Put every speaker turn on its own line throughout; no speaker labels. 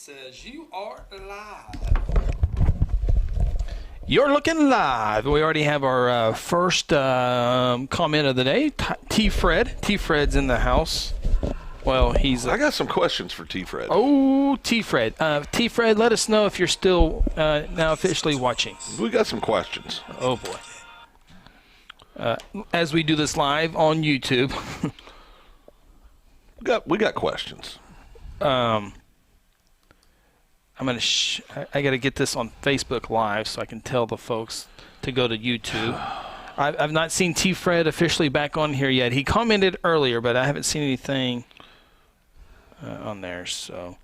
says you are live. You're looking live. We already have our first comment of the day. T-Fred. T-Fred's in the house. Well, he's...
I got some questions for T-Fred.
Oh, T-Fred. T-Fred, let us know if you're still now officially watching.
We got some questions.
Oh, boy. As we do this live on YouTube.
we got questions.
I'm gonna. I got to get this on Facebook Live so I can tell the folks to go to YouTube. I've not seen T-Fred officially back on here yet. He commented earlier, but I haven't seen anything on there. So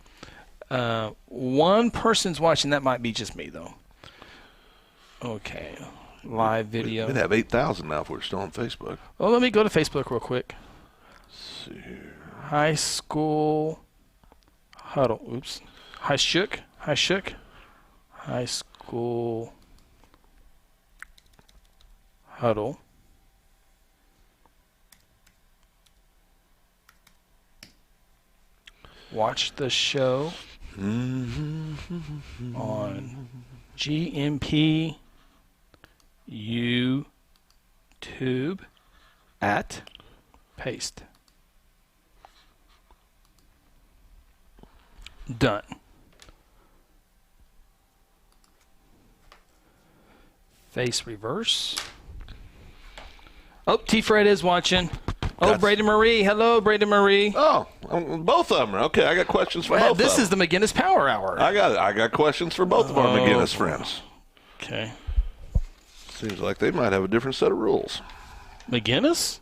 one person's watching. That might be just me, though. Okay, live video.
We'd have 8,000 now if we're still on Facebook.
Oh, let me go to Facebook real quick.
Let's see here.
High School Huddle. Oops. High School Huddle. Watch the show on GMP YouTube at paste. Done. Face reverse. Oh, T-Fred is watching. Oh, Braden Marie. Hello, Braden Marie.
Oh, both of them. Okay, I got questions for both of them.
This is the McGinnis Power Hour.
I got questions for both of our McGinnis friends.
Okay.
Seems like they might have a different set of rules.
McGinnis?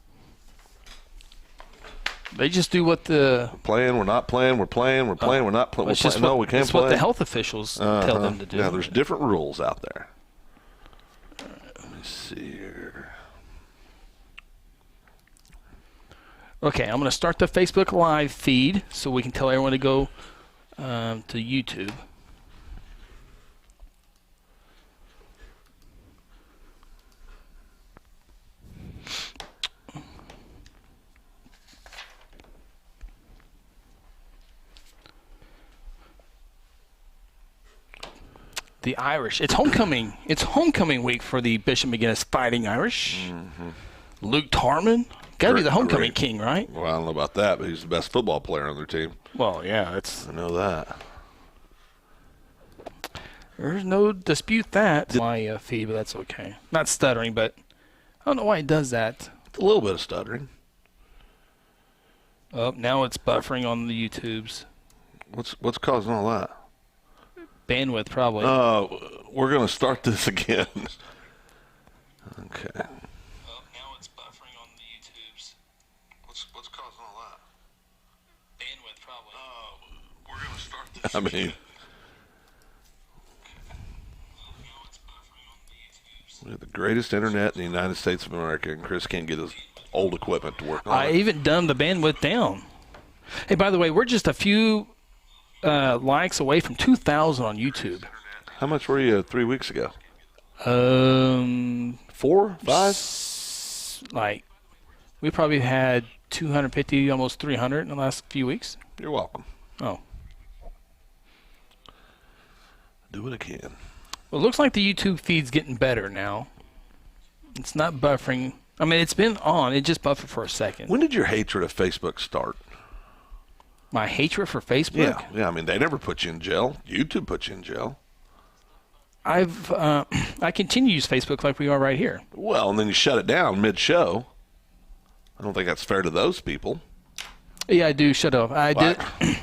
They just do what the...
Playing, we're not playing, we're playing, we're playing, we're not playing. No, we can't play.
That's what the health officials tell them to do.
Yeah, there's different rules out there. Let me see here.
Okay, I'm going to start the Facebook Live feed so we can tell everyone to go to YouTube. The Irish. It's homecoming. It's homecoming week for the Bishop McGinnis Fighting Irish. Mm-hmm. Luke Tarman. Got to be the homecoming king, right?
Well, I don't know about that, but he's the best football player on their team.
Well, yeah,
I know that.
There's no dispute that. My feed, but that's okay. Not stuttering, but I don't know why it does that.
It's a little bit of stuttering.
Oh, now it's buffering on the YouTubes.
What's causing all that?
Bandwidth, probably.
We're going to start this again. Okay.
Well, now it's buffering on the YouTubes.
What's causing all that?
Bandwidth, probably.
We're going to start this
again.
mean,
Now it's buffering on the YouTubes.
we have the greatest internet in the United States of America, and Chris can't get his old equipment to work on
I even dumbed the bandwidth down. Hey, by the way, we're just a few likes away from 2,000 on YouTube.
How much were you 3 weeks ago?
4,
5?
Like, we probably had 250, almost 300 in the last few weeks.
You're welcome.
Oh.
Do what I can.
Well, it looks like the YouTube feed's getting better now. It's not buffering. I mean, it's been on. It just buffered for a second.
When did your hatred of Facebook start?
My hatred for Facebook?
Yeah. I mean, they never put you in jail. YouTube put you in jail.
I continue to use Facebook like we are right here.
Well, and then you shut it down mid-show. I don't think that's fair to those people.
Yeah, I do. Shut up. I did.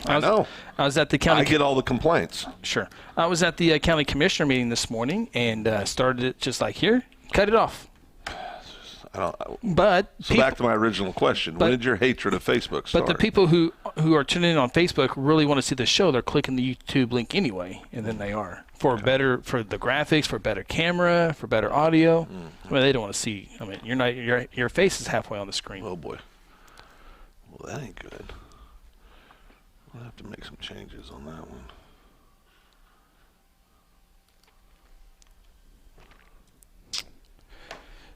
I know.
I was at the county.
I get all the complaints.
Sure. I was at the county commissioner meeting this morning and started it just like here. Cut it off. Back
to my original question. When did your hatred of Facebook start?
But the people who are tuning in on Facebook really want to see the show. They're clicking the YouTube link anyway, and then they are. For the graphics, for better camera, for better audio. Mm-hmm. I mean, they don't want to see. I mean, your face is halfway on the screen.
Oh boy. Well, that ain't good. I'll have to make some changes on that one.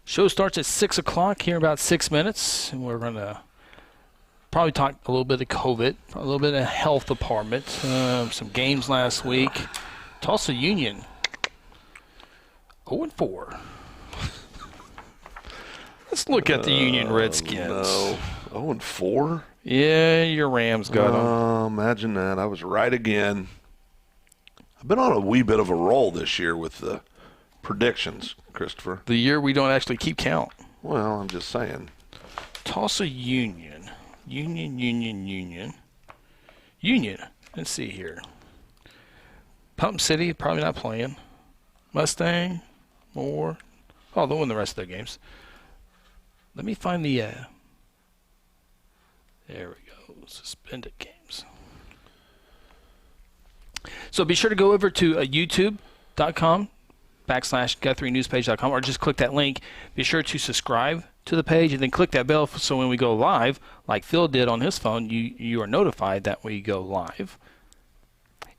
Show starts at 6 o'clock here in about 6 minutes, and we're going to probably talk a little bit of COVID, a little bit of health department, some games last week. Tulsa Union, 0-4. Let's look at the Union Redskins.
No. 0-4?
Yeah, your Rams got them.
Imagine that. I was right again. I've been on a wee bit of a roll this year with the predictions, Christopher.
The year we don't actually keep count.
Well, I'm just saying.
Tulsa Union. Union. Let's see here. Pump City, probably not playing. Mustang, Moore. Oh, they'll win the rest of their games. Let me find the... there we go. Suspended games. So be sure to go over to youtube.com/GuthrieNewsPage.com or just click that link. Be sure to subscribe to the page and then click that bell so when we go live, like Phil did on his phone, you are notified that we go live.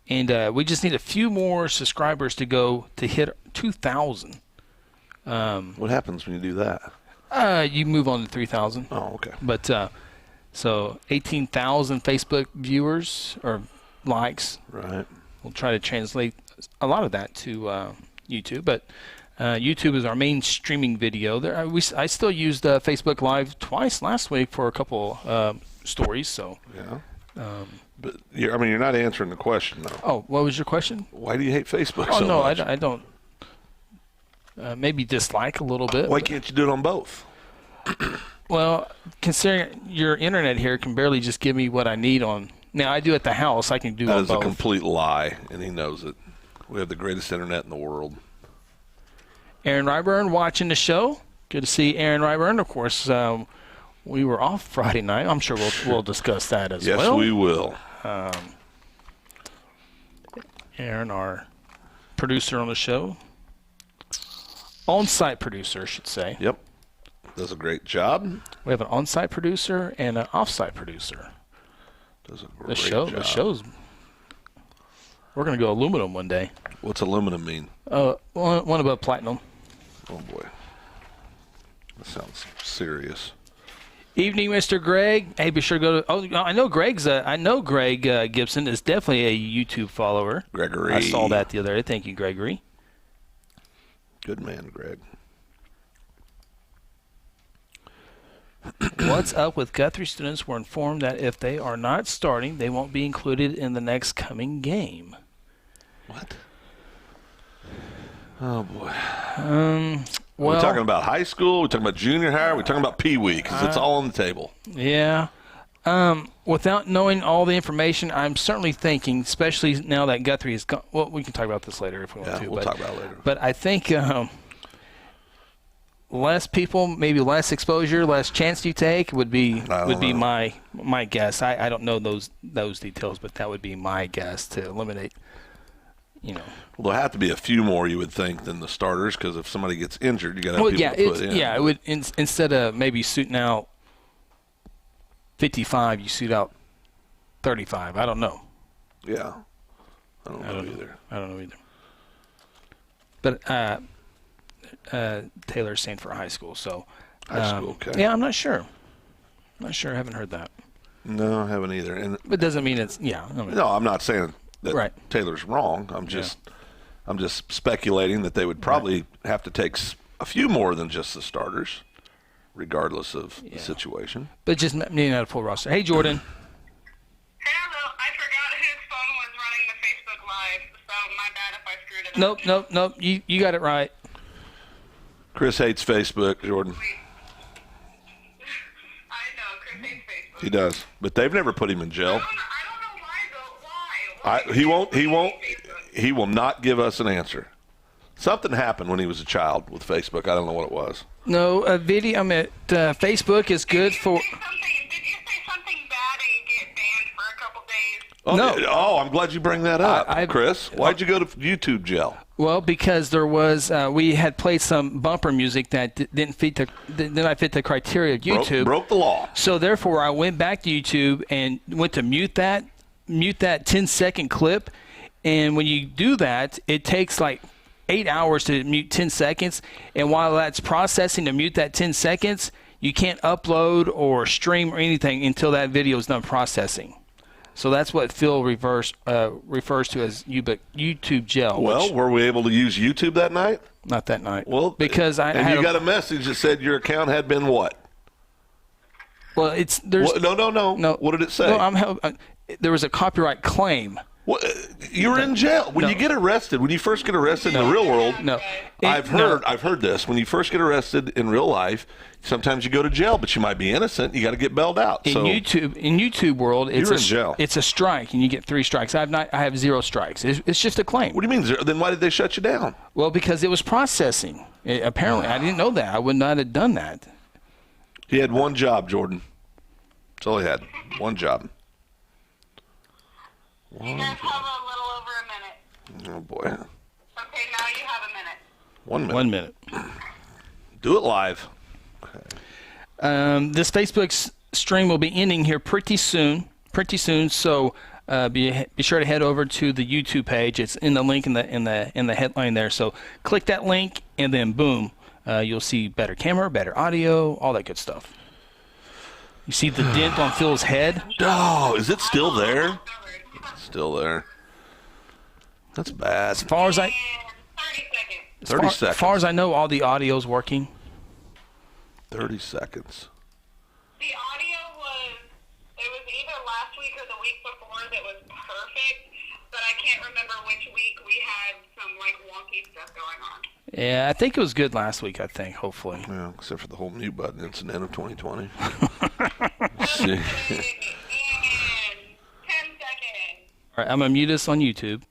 And we just need a few more subscribers to hit 2,000.
What happens when you do that?
You move on to 3,000.
Oh, okay.
But so 18,000 Facebook viewers or likes.
Right.
We'll try to translate a lot of that to YouTube, but YouTube is our main streaming video. I still used Facebook Live twice last week for a couple stories. So
yeah. But you're not answering the question though.
Oh, what was your question?
Why do you hate Facebook
so
no,
much? I don't. Maybe dislike a little bit.
Why can't you do it on both?
Well, considering your internet here can barely just give me what I need on. Now, I do at the house. I can do on both.
That is a complete lie, and he knows it. We have the greatest internet in the world.
Aaron Ryburn watching the show. Good to see Aaron Ryburn. Of course, we were off Friday night. I'm sure we'll discuss that as well.
Yes, we will.
Aaron, our producer on the show. On-site producer, I should say.
Yep. Does a great job.
We have an on-site producer and an off-site producer.
Does a great job.
The show's. We're going to go aluminum one day.
What's aluminum mean?
One above platinum.
Oh, boy. That sounds serious.
Evening, Mr. Greg. Hey, be sure to go to. Oh, I know Greg Gibson is definitely a YouTube follower.
Gregory.
I saw that the other day. Thank you, Gregory.
Good man, Greg.
What's up with Guthrie students? We're informed that if they are not starting, they won't be included in the next coming game.
What? Oh, boy.
Well,
we're talking about high school. We're talking about junior high. We're talking about Pee Wee because it's all on the table.
Yeah. Without knowing all the information, I'm certainly thinking, especially now that Guthrie is gone. Well, we can talk about this later if we want to.
We'll talk about it later.
But I think less people, maybe less exposure, less chance you take would be my guess. I don't know those details, but that would be my guess to eliminate. Well,
there'll have to be a few more, you would think, than the starters, because if somebody gets injured, you got to have people to put in.
Yeah, it would. Instead of maybe shooting out 55, you shoot out 35. I don't know.
Yeah, I don't know either.
I don't know either. But Taylor's saying for high school, so
high school. Okay.
Yeah, I'm not sure. I haven't heard that.
No, I haven't either. And
but doesn't mean it's
no, I'm not saying that Taylor's wrong. I'm just speculating that they would probably have to take a few more than just the starters, regardless of the situation.
But just needing out a full roster. Hey, Jordan.
Hello. I forgot whose phone was running the Facebook Live, so my bad if I screwed it up.
Nope. You got it right.
Chris hates Facebook, Jordan.
I know. Chris hates Facebook.
He does. But they've never put him in jail.
I don't know why, though. Why?
He will not give us an answer. Something happened when he was a child with Facebook. I don't know what it was.
No, a video. Facebook is good for.
Did you say something bad and get banned for a couple days?
Oh,
no.
I'm glad you bring that up, Chris. Why'd you go to YouTube jail?
Well, because there was we had played some bumper music that did not fit the criteria of YouTube.
Broke the law.
So therefore, I went back to YouTube and went to mute that 10-second clip. And when you do that, it takes like 8 hours to mute 10 seconds. And while that's processing to mute that 10 seconds, you can't upload or stream or anything until that video is done processing. So that's what Phil refers to as YouTube jail.
Well, were we able to use YouTube that night?
Not that night.
Well,
because
you got a message that said your account had been what?
Well,
No. What did it say?
No, there was a copyright claim.
Well, you were in jail when you get arrested. When you first get arrested in the real world, I've heard this. When you first get arrested in real life, sometimes you go to jail, but you might be innocent. You got to get bailed out.
In YouTube world, it's
in jail.
It's a strike, and you get 3 strikes. I have 0 strikes. It's just a claim.
What do you mean? Then why did they shut you down?
Well, because it was processing. Apparently, I didn't know that. I would not have done that.
He had one job, Jordan. That's all he had. One job.
You guys have a little over a minute.
Oh, boy.
Okay, now you have a minute.
1 minute.
1 minute.
Do it live. Okay.
This Facebook stream will be ending here pretty soon. So be sure to head over to the YouTube page. It's in the link in the headline there. So click that link, and then boom, you'll see better camera, better audio, all that good stuff. You see the dent on Phil's head?
Oh, is it still there? Still there. That's bad.
As far as
30 seconds.
As far as I know, all the audio's working.
30 seconds.
The audio it was either last week or the week before that was perfect, but I can't remember which week we had some wonky stuff going on.
Yeah, I think it was good last week, hopefully.
Yeah, except for the whole mute button incident of 2020.
See. 10 seconds.
All right, I'm going to mute us on YouTube.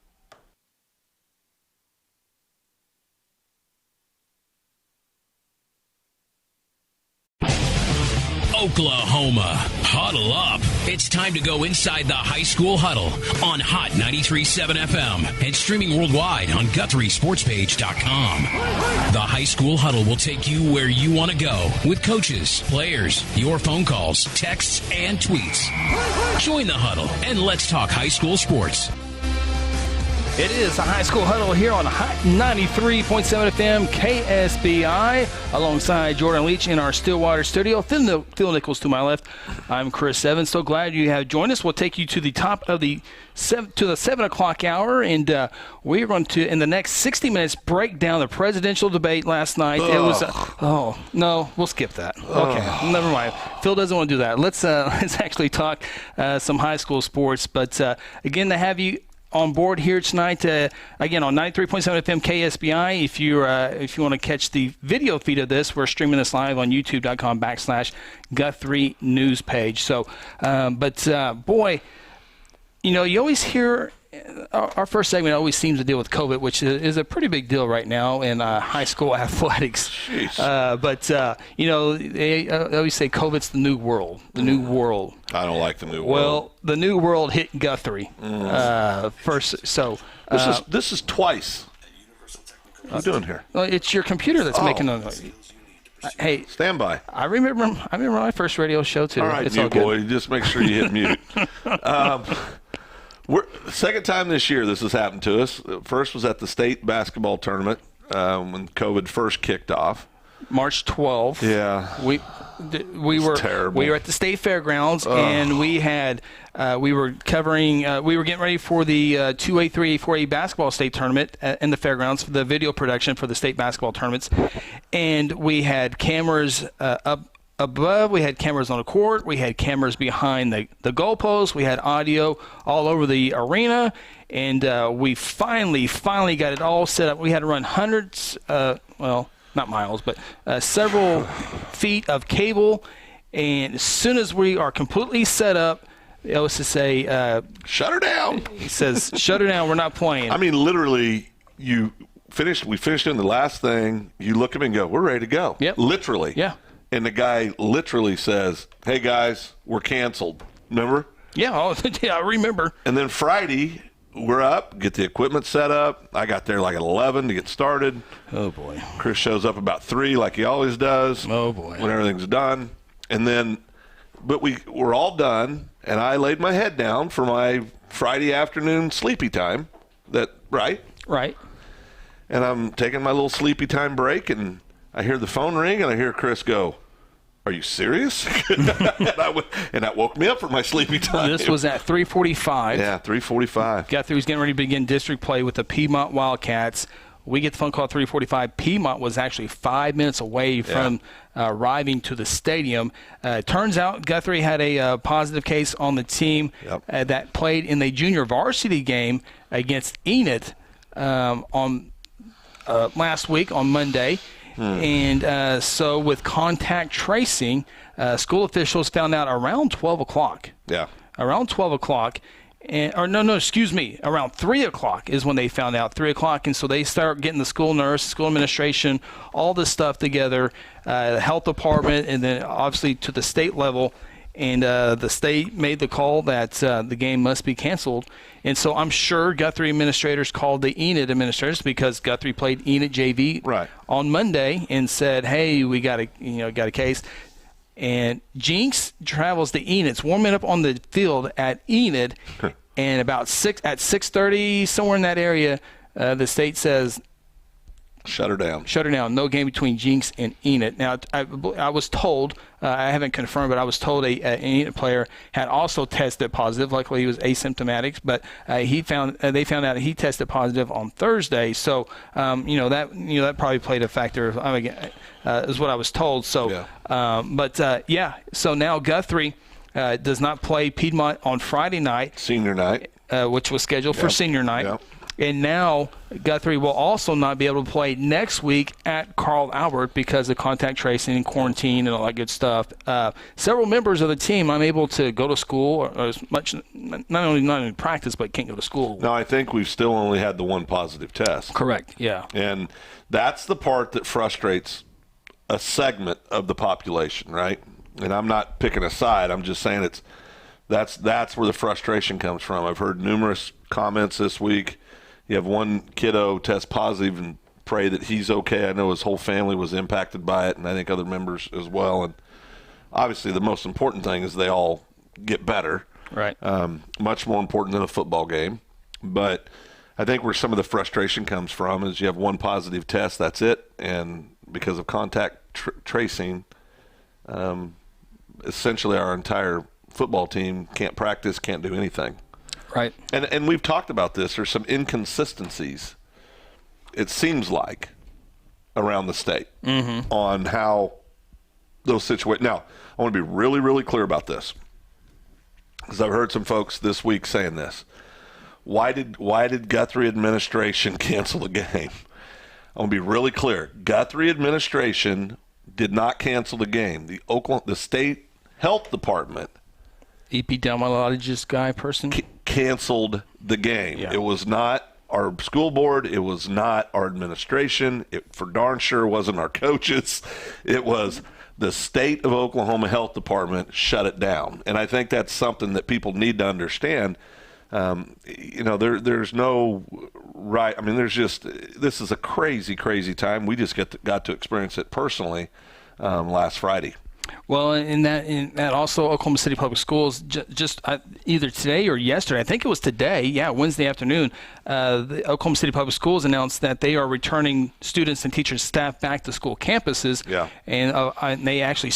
Oklahoma, huddle up. It's time to go inside the High School Huddle on Hot 93.7 FM and streaming worldwide on GuthrieSportsPage.com. The High School Huddle will take you where you want to go with coaches, players, your phone calls, texts, and tweets. Join the huddle and let's talk high school sports.
It is a High School Huddle here on Hot 93.7 FM KSPI alongside Jordan Leach in our Stillwater studio. Phil Nichols to my left. I'm Chris Evans. So glad you have joined us. We'll take you to the top of the 7 o'clock hour, and we are going to, in the next 60 minutes, break down the presidential debate last night. It was no, we'll skip that. Okay, never mind. Phil doesn't want to do that. Let's actually talk some high school sports. But again, to have you on board here tonight, again on 93.7 FM KSPI. If you want to catch the video feed of this, we're streaming this live on YouTube.com/Guthrie News page. So, boy, you always hear our first segment always seems to deal with COVID, which is a pretty big deal right now in high school athletics. They always say COVID's the new world. The new world.
I don't like the new world.
Well, the new world hit Guthrie first. So
this is twice. What are you doing here?
Well, it's your computer that's making a noise. Hey,
stand by.
I remember my first radio show too.
All right,
it's
mute
all good.
boy. Just make sure you hit mute. Second time this year this has happened to us. First was at the state basketball tournament when COVID first kicked off.
March 12th.
Yeah.
We were terrible. We were at the state fairgrounds, and we were getting ready for the 2A, 3A, 4A basketball state tournament in the fairgrounds for the video production for the state basketball tournaments, and we had cameras up above, we had cameras on the court, we had cameras behind the goalposts, we had audio all over the arena, and we finally got it all set up. We had to run hundreds, not miles, but several feet of cable, and as soon as we are completely set up, it was to say,
shut her down.
He says, shut her down, we're not playing.
I mean, literally, we finished doing the last thing, you look at me and go, we're ready to go.
Yep.
Literally.
Yeah.
And the guy literally says, hey, guys, we're canceled. Remember?
Yeah, I remember.
And then Friday, we're up, get the equipment set up. I got there like at 11 to get started.
Oh, boy.
Chris shows up about 3 like he always does.
Oh, boy.
When everything's done. And then, but we're all done, and I laid my head down for my Friday afternoon sleepy time. Right?
Right. And
I'm taking my little sleepy time break, and I hear the phone ring, and I hear Chris go, are you serious? and that woke me up from my sleepy time.
This was at 3:45.
Yeah, 3:45.
Guthrie was getting ready to begin district play with the Piedmont Wildcats. We get the phone call at 3:45. Piedmont was actually 5 minutes away from arriving to the stadium. Turns out Guthrie had a positive case on the team that played in the junior varsity game against Enid on last week on Monday. And so with contact tracing, school officials found out around 12 o'clock.
Yeah.
Around 12 o'clock. Around 3 o'clock is when they found out, 3 o'clock. And so they start getting the school nurse, school administration, all this stuff together, the health department, and then obviously to the state level. And the state made the call that the game must be canceled. And so I'm sure Guthrie administrators called the Enid administrators because Guthrie played Enid JV on Monday and said, "Hey, we got a case." And Jinx travels to Enid. It's warming up on the field at Enid, and about 6:30, somewhere in that area, the state says,
Shut her down.
No game between Jinx and Enid. Now, I was told, I haven't confirmed, but I was told an Enid player had also tested positive. Luckily, he was asymptomatic, but they found out he tested positive on Thursday. So, that probably played a factor. Is what I was told. So, so now Guthrie does not play Piedmont on Friday night.
Senior night.
Which was scheduled for senior night. Yep. And now Guthrie will also not be able to play next week at Carl Albert because of contact tracing and quarantine and all that good stuff. Several members of the team unable to go to school or as much, not only practice, but can't go to school.
No, I think we've still only had the one positive test.
Correct, yeah.
And that's the part that frustrates a segment of the population, right? And I'm not picking a side. I'm just saying that's where the frustration comes from. I've heard numerous comments this week. You have one kiddo test positive and pray that he's okay. I know his whole family was impacted by it, and I think other members as well. And obviously the most important thing is they all get better.
Right.
Much more important than a football game. But I think where some of the frustration comes from is you have one positive test, that's it. And because of contact tracing, essentially our entire football team can't practice, can't do anything.
Right.
And we've talked about this. There's some inconsistencies, it seems like, around the state on how those situations. Now, I want to be really, really clear about this because I've heard some folks this week saying this. Why did Guthrie administration cancel the game? I want to be really clear. Guthrie administration did not cancel the game. The state health department,
epidemiologist guy person,
canceled the game.
Yeah.
It was not our school board. It was not our administration. It for darn sure wasn't our coaches. It was the state of Oklahoma Health Department shut it down. And I think that's something that people need to understand. There's no right. I mean, this is a crazy, crazy time. We just got to experience it personally last Friday.
Well, in that also Oklahoma City Public Schools just either today or yesterday, I think it was today, Wednesday afternoon, the Oklahoma City Public Schools announced that they are returning students and teachers, staff back to school campuses. Yeah. And they actually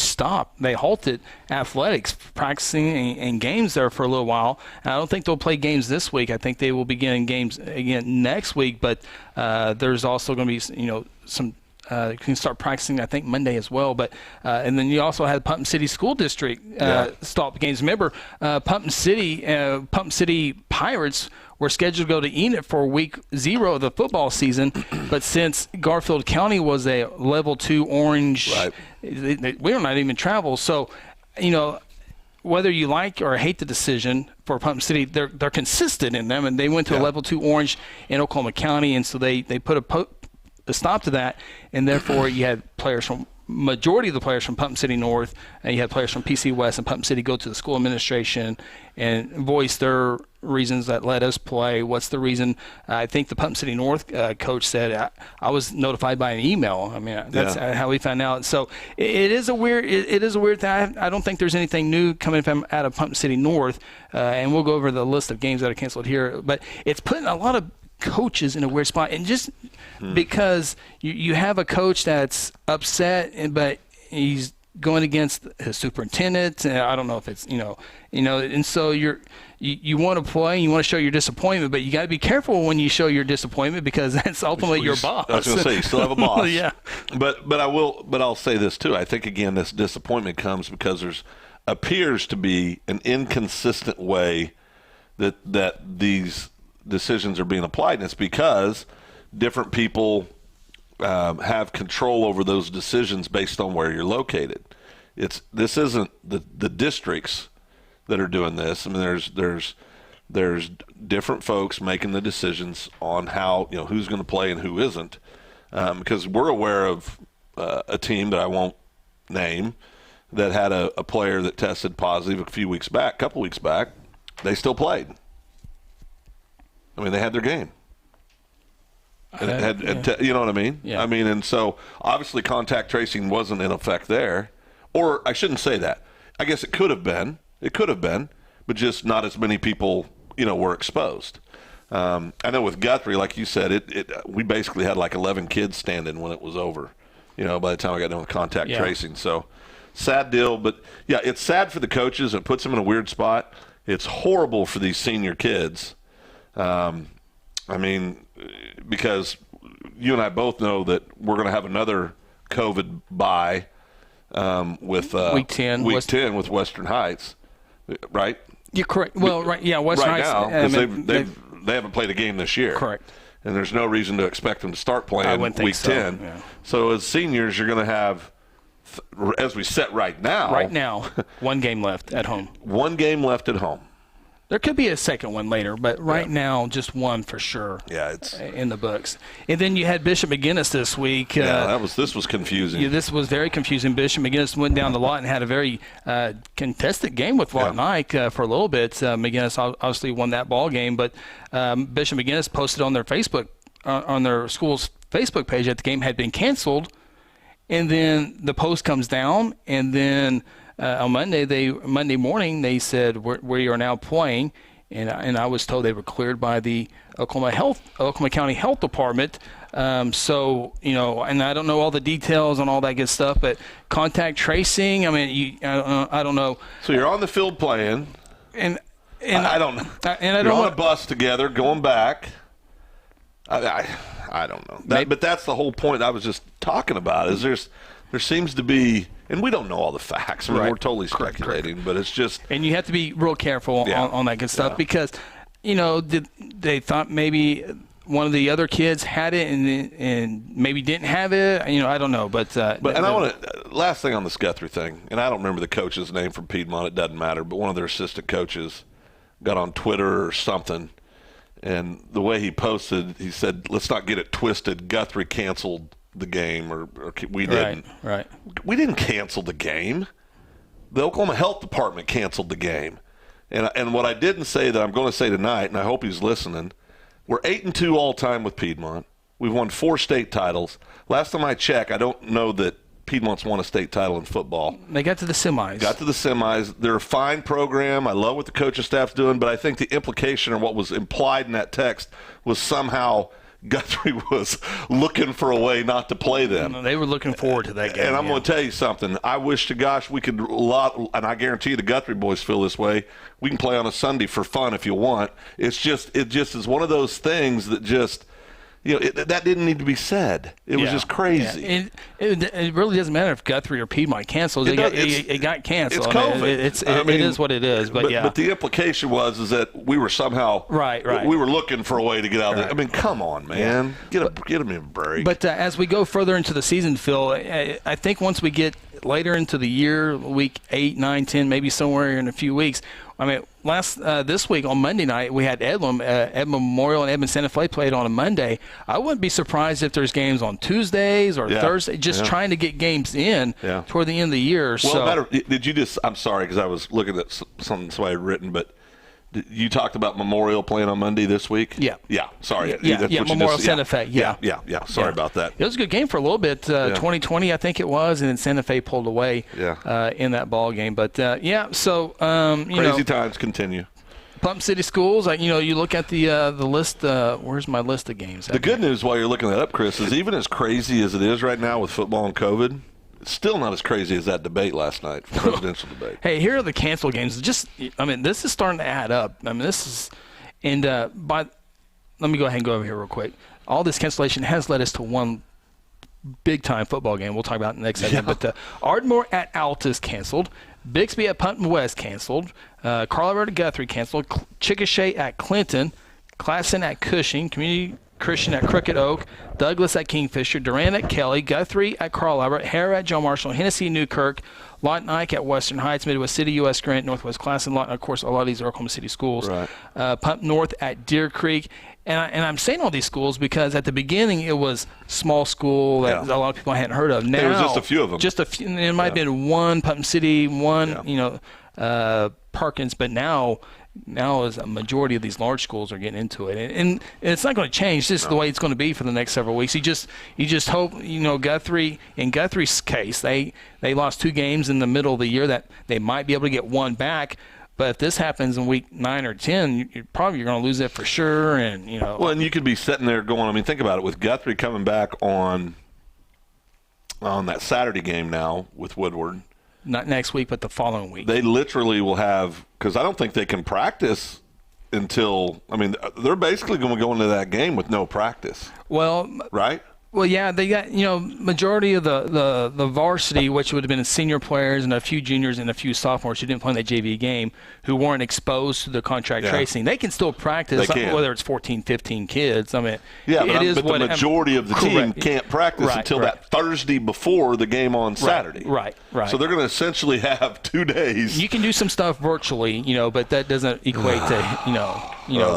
halted athletics, practicing and games there for a little while. And I don't think they'll play games this week. I think they will begin games again next week. But there's also going to be some. You can start practicing, I think, Monday as well. But and then you also had Putnam City School District stop games. Remember, Putnam City Pirates were scheduled to go to Enid for week 0 of the football season, but since Garfield County was a level 2 orange, we don't not even travel. So, whether you like or hate the decision for Putnam City, they're consistent in them, and they went to a level 2 orange in Oklahoma County, and so they put a stop to that, and therefore you had majority of the players from Putnam City North, and you had players from PC West and Putnam City go to the school administration and voice their reasons that let us play. What's the reason? I think the Putnam City North coach said, I was notified by an email. I mean, that's how we found out. So it is a weird thing. I don't think there's anything new coming out of Putnam City North, and we'll go over the list of games that are canceled here. But it's putting a lot of coaches in a weird spot, and just because you have a coach that's upset, but he's going against his superintendent. And I don't know if it's and so you want to play and you want to show your disappointment, but you got to be careful when you show your disappointment because that's ultimately your boss.
I was going to say you still have a boss.
Yeah.
But I'll say this too. I think again this disappointment comes because there's appears to be an inconsistent way that these decisions are being applied, and it's because different people have control over those decisions based on where you're located. This isn't the districts that are doing this. I mean, there's different folks making the decisions on how who's going to play and who isn't, because we're aware of a team that I won't name that had a player that tested positive a couple weeks back. They still played. I mean, they had their game. You know what I mean?
Yeah.
I mean, and so obviously contact tracing wasn't in effect there. Or I shouldn't say that. I guess it could have been. It could have been, but just not as many people, were exposed. I know with Guthrie, like you said, we basically had like 11 kids standing when it was over, by the time I got done with contact tracing. So sad deal. But, yeah, it's sad for the coaches. It puts them in a weird spot. It's horrible for these senior kids. I mean, because you and I both know that we're going to have another COVID bye with
Week 10
with Western Heights, right?
You're correct. Well, right, yeah, Western
right
Heights.
Now, because they haven't played a game this year.
Correct.
And there's no reason to expect them to start playing Week 10.
Yeah.
So as seniors, you're going to have, as we set right now.
Right now, one game left at home.
One game left at home.
There could be a second one later, but right now, just one for sure.
Yeah, it's
in the books. And then you had Bishop McGinnis this week.
Yeah, this was confusing.
Yeah, this was very confusing. Bishop McGinnis went down the lot and had a very contested game with Lawton Ike for a little bit. McGinnis obviously won that ball game, but Bishop McGinnis posted on their Facebook, on their school's Facebook page that the game had been canceled, and then the post comes down, and then. On Monday morning, they said we are now playing, and I was told they were cleared by the Oklahoma County Health Department. So and I don't know all the details on all that good stuff, but contact tracing. I mean, I don't know.
So you're on the field playing,
and
I don't know.
And I
you're
don't
on a bus together going back. I don't know. But that's the whole point I was just talking about. Is there seems to be. And we don't know all the facts. I mean, we're totally speculating, but it's just.
And you have to be real careful on that good stuff because, they thought maybe one of the other kids had it and maybe didn't have it. I don't know, but I
want to last thing on this Guthrie thing, and I don't remember the coach's name from Piedmont. It doesn't matter, but one of their assistant coaches got on Twitter or something, and the way he posted, he said, "Let's not get it twisted. Guthrie canceled the game, or we didn't.
Right.
We didn't cancel the game. The Oklahoma Health Department canceled the game. And what I didn't say that I'm going to say tonight, and I hope he's listening, we're 8-2 all time with Piedmont. We've won 4 state titles. Last time I checked, I don't know that Piedmont's won a state title in football.
They got to the semis. They're
a fine program. I love what the coaching staff's doing, but I think the implication or what was implied in that text was somehow Guthrie was looking for a way not to play them.
No, they were looking forward to that game.
And I'm going to tell you something. I wish to gosh we could and I guarantee the Guthrie boys feel this way. We can play on a Sunday for fun if you want. It just is one of those things that just, that didn't need to be said. It was just crazy.
Yeah. It really doesn't matter if Guthrie or Piedmont canceled. It got canceled.
It's COVID.
It is what it is. But
the implication is that we were somehow
right.
We were looking for a way to get out of it. I mean, come on, man. Get them a break.
But as we go further into the season, Phil, I think once we get later into the year, week 8, 9, 10, maybe somewhere in a few weeks. I mean, this week on Monday night, we had Edmond Memorial and Edmond Santa Fe played on a Monday. I wouldn't be surprised if there's games on Tuesdays or Thursday, just trying to get games in toward the end of the year.
Well, did you just – I'm sorry because I was looking at something somebody had written, but you talked about Memorial playing on Monday this week?
Yeah.
Yeah, sorry.
Memorial Santa Fe,
Yeah, sorry about that.
It was a good game for a little bit, 2020 I think it was, and then Santa Fe pulled away in that ball game. But, so
crazy times continue.
Plum City Schools, you look at the list. Where's my list of games?
The good news while you're looking that up, Chris, is even as crazy as it is right now with football and COVID, Still not as crazy as that debate last night, presidential debate.
Hey, here are the canceled games. This is starting to add up. Let me go ahead and go over here real quick. All this cancellation has led us to one big-time football game we'll talk about in the next segment. But Ardmore at Altus canceled. Bixby at Putnam West canceled. Carlisle at Guthrie canceled. Chickasha at Clinton. Classen at Cushing. Community Christian at Crooked Oak. Douglas at Kingfisher. Durant at Kelly. Guthrie at Carlisle. Hare at John Marshall. Hennessy Newkirk. Lawton Ike at Western Heights. Midwest City, U.S. Grant, Northwest Classen. Lawton, of course, a lot of these are Oklahoma City schools.
Right.
Pump North at Deer Creek. And I'm saying all these schools because at the beginning it was small school that a lot of people hadn't heard of. Now
there was just a few of them.
Just a few. There might have been one Putnam City, one Perkins, but now is a majority of these large schools are getting into it, and it's not going to change. This is the way it's going to be for the next several weeks. You just hope, Guthrie, in Guthrie's case, they lost 2 games in the middle of the year that they might be able to get one back. But if this happens in week 9 or 10, you're going to lose it for sure. And
Well, and you could be sitting there going. I mean, think about it. With Guthrie coming back on that Saturday game now with Woodward,
not next week, but the following week,
they literally will have, because I don't think they can practice until. I mean, they're basically going to go into that game with no practice.
Well,
right.
Well, yeah, they got, majority of the varsity, which would have been senior players and a few juniors and a few sophomores who didn't play in that JV game, who weren't exposed to the contract tracing. They can still practice, whether it's 14, 15 kids. I mean, but
the majority of the team can't practice until that Thursday before the game on Saturday.
Right.
So they're going to essentially have 2 days.
You can do some stuff virtually, but that doesn't equate to,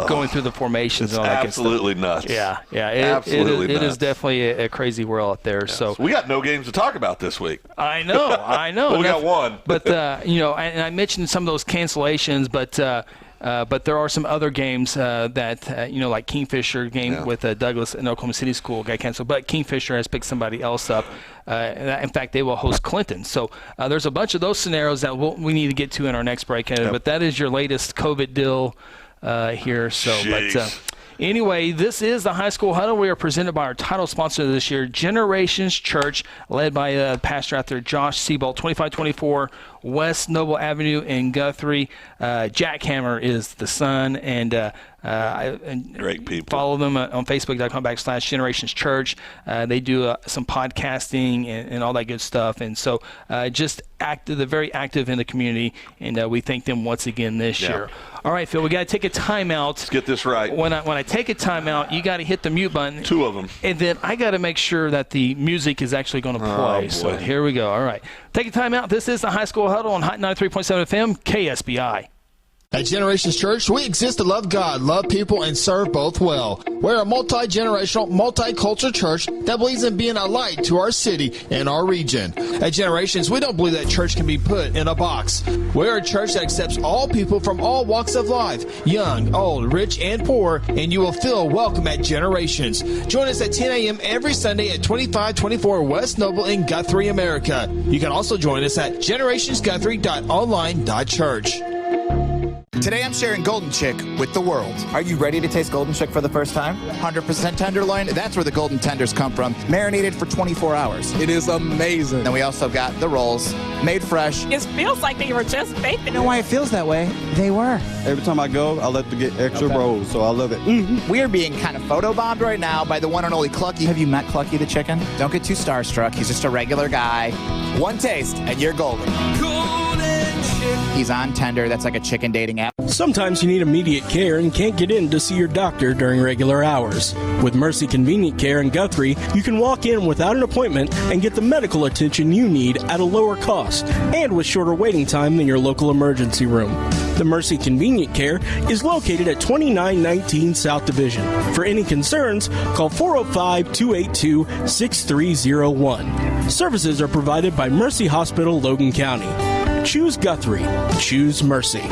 going through the formations and all that good stuff.
Absolutely nuts.
Yeah.
Absolutely
it
nuts.
is definitely a crazy world out there. So
we got no games to talk about this week.
I know.
Well, we got one.
But and I mentioned some of those cancellations, but there are some other games that like Kingfisher game with Douglas and Oklahoma City School got canceled, but Kingfisher has picked somebody else up. In fact, they will host Clinton. So there's a bunch of those scenarios that we need to get to in our next break. But that is your latest COVID deal here. So, anyway, this is the High School Huddle. We are presented by our title sponsor this year, Generations Church, led by pastor out there, Josh Seabolt, 2524 West Noble Avenue in Guthrie. Jack Hammer is the son, and
great people.
Follow them on Facebook.com/Generations Church. They do some podcasting and all that good stuff, and so just active. They're very active in the community, and we thank them once again this year. All right, Phil, we got to take a timeout.
Let's get this right.
When I take a timeout, you got to hit the mute button.
2 of them.
And then I got to make sure that the music is actually going to play. So here we go. All right. Take a timeout. This is the High School Huddle on Hot 93.7 FM, KSPI.
At Generations Church, we exist to love God, love people, and serve both well. We're a multi-generational, multicultural church that believes in being a light to our city and our region. At Generations, we don't believe that church can be put in a box. We're a church that accepts all people from all walks of life, young, old, rich, and poor, and you will feel welcome at Generations. Join us at 10 a.m. every Sunday at 2524 West Noble in Guthrie, America. You can also join us at generationsguthrie.online.church.
Today I'm sharing Golden Chick with the world.
Are you ready to taste Golden Chick for the first time?
100% tenderloin, that's where the golden tenders come from. Marinated for 24 hours.
It is amazing.
Then we also got the rolls, made fresh.
It feels like they were just baked.
You know why it feels that way? They were.
Every time I go, I like to get extra rolls, so I love it.
Mm-hmm. We are being kind of photobombed right now by the one and only Clucky. Have you met Clucky the chicken? Don't get too starstruck. He's just a regular guy. One taste, and you're golden. He's on Tender. That's like a chicken dating app.
Sometimes you need immediate care and can't get in to see your doctor during regular hours. With Mercy Convenient Care in Guthrie, you can walk in without an appointment and get the medical attention you need at a lower cost and with shorter waiting time than your local emergency room. The Mercy Convenient Care is located at 2919 South Division. For any concerns, call 405-282-6301. Services are provided by Mercy Hospital, Logan County. Choose Guthrie. Choose Mercy.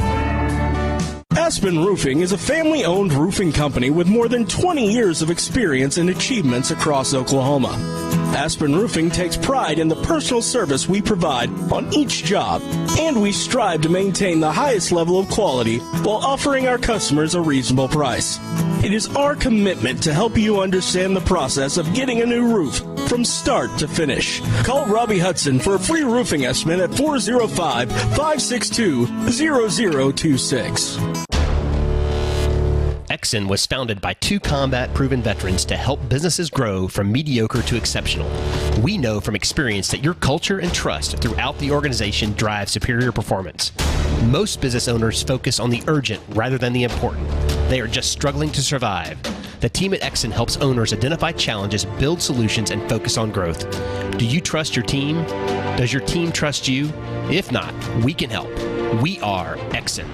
Aspen Roofing is a family-owned roofing company with more than 20 years of experience and achievements across Oklahoma. Aspen Roofing takes pride in the personal service we provide on each job, and we strive to maintain the highest level of quality while offering our customers a reasonable price. It is our commitment to help you understand the process of getting a new roof from start to finish. Call Robbie Hudson for a free roofing estimate at 405-562-0026.
Exxon was founded by 2 combat-proven veterans to help businesses grow from mediocre to exceptional. We know from experience that your culture and trust throughout the organization drive superior performance. Most business owners focus on the urgent rather than the important. They are just struggling to survive. The team at Exxon helps owners identify challenges, build solutions, and focus on growth. Do you trust your team? Does your team trust you? If not, we can help. We are Exxon.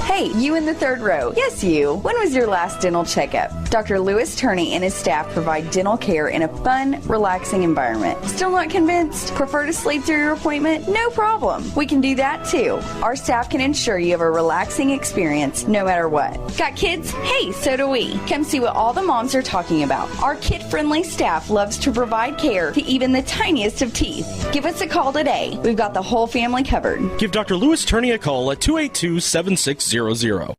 Hey, you in the third row. Yes, you. When was your last dental checkup? Dr. Louis Turney and his staff provide dental care in a fun, relaxing environment. Still not convinced? Prefer to sleep through your appointment? No problem. We can do that too. Our staff can ensure you have a relaxing experience no matter what. Got kids? Hey, so do we. Come see what all the moms are talking about. Our kid-friendly staff loves to provide care to even the tiniest of teeth. Give us a call today. We've got the whole family covered.
Give Dr. Louis Turney a call at 282-7600.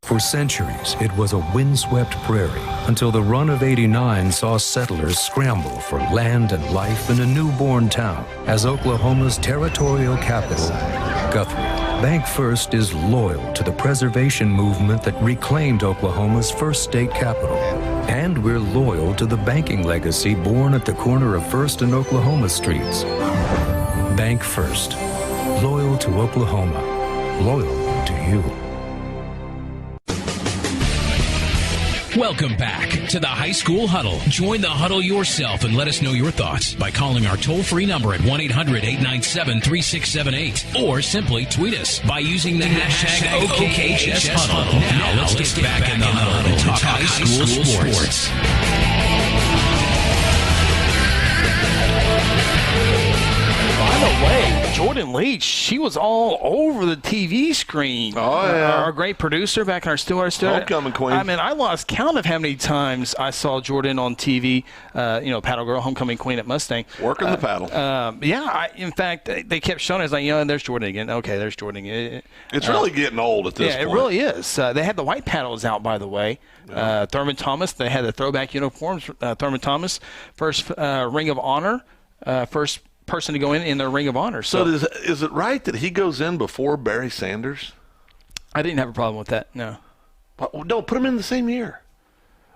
For centuries, it was a windswept prairie until the run of '89 saw settlers scramble for land and life in a newborn town as Oklahoma's territorial capital, Guthrie. Bank First is loyal to the preservation movement that reclaimed Oklahoma's first state capital. And we're loyal to the banking legacy born at the corner of First and Oklahoma Streets. Bank First. Loyal to Oklahoma. Loyal to you.
Welcome back to the High School Huddle. Join the huddle yourself and let us know your thoughts by calling our toll-free number at 1-800-897-3678 or simply tweet us by using the hashtag OKHSHuddle. Now let's get back in the huddle and talk high school sports.
By the way, Jordan Leach, she was all over the TV screen.
Oh, yeah.
Our great producer back in our studio.
Homecoming queen.
I mean, I lost count of how many times I saw Jordan on TV, paddle girl, homecoming queen at Mustang.
Working the paddle.
In fact, they kept showing us, like, there's Jordan again. Okay, there's Jordan again.
It's really getting old at this point.
Yeah, it really is. They had the white paddles out, by the way. Yeah. Thurman Thomas, they had the throwback uniforms. Thurman Thomas, first Ring of Honor, first person to go in the Ring of Honor.
So is it right that he goes in before Barry Sanders?
I didn't have a problem with that. No.
No, put him in the same year.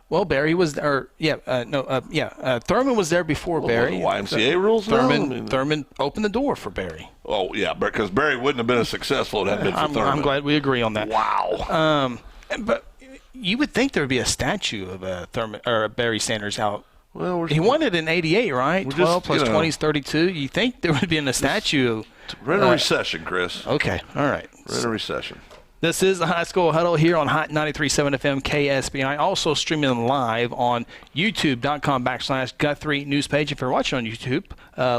Well, Barry was there. Thurman was there before Barry.
The YMCA rules.
Thurman opened the door for Barry.
Oh yeah, because Barry wouldn't have been as successful if it had been for Thurman.
I'm glad we agree on that.
Wow.
But you would think there would be a statue of Thurman or Barry Sanders out.
Well,
he won it in '88, right? 12 plus 20 is 32. You think there would be a statue?
We're in a recession, Chris.
Okay, all right.
We're in a recession.
This is the High School Huddle here on Hot 93.7 FM KSPI. Also streaming live on YouTube.com/Guthrie News page. If you're watching on YouTube,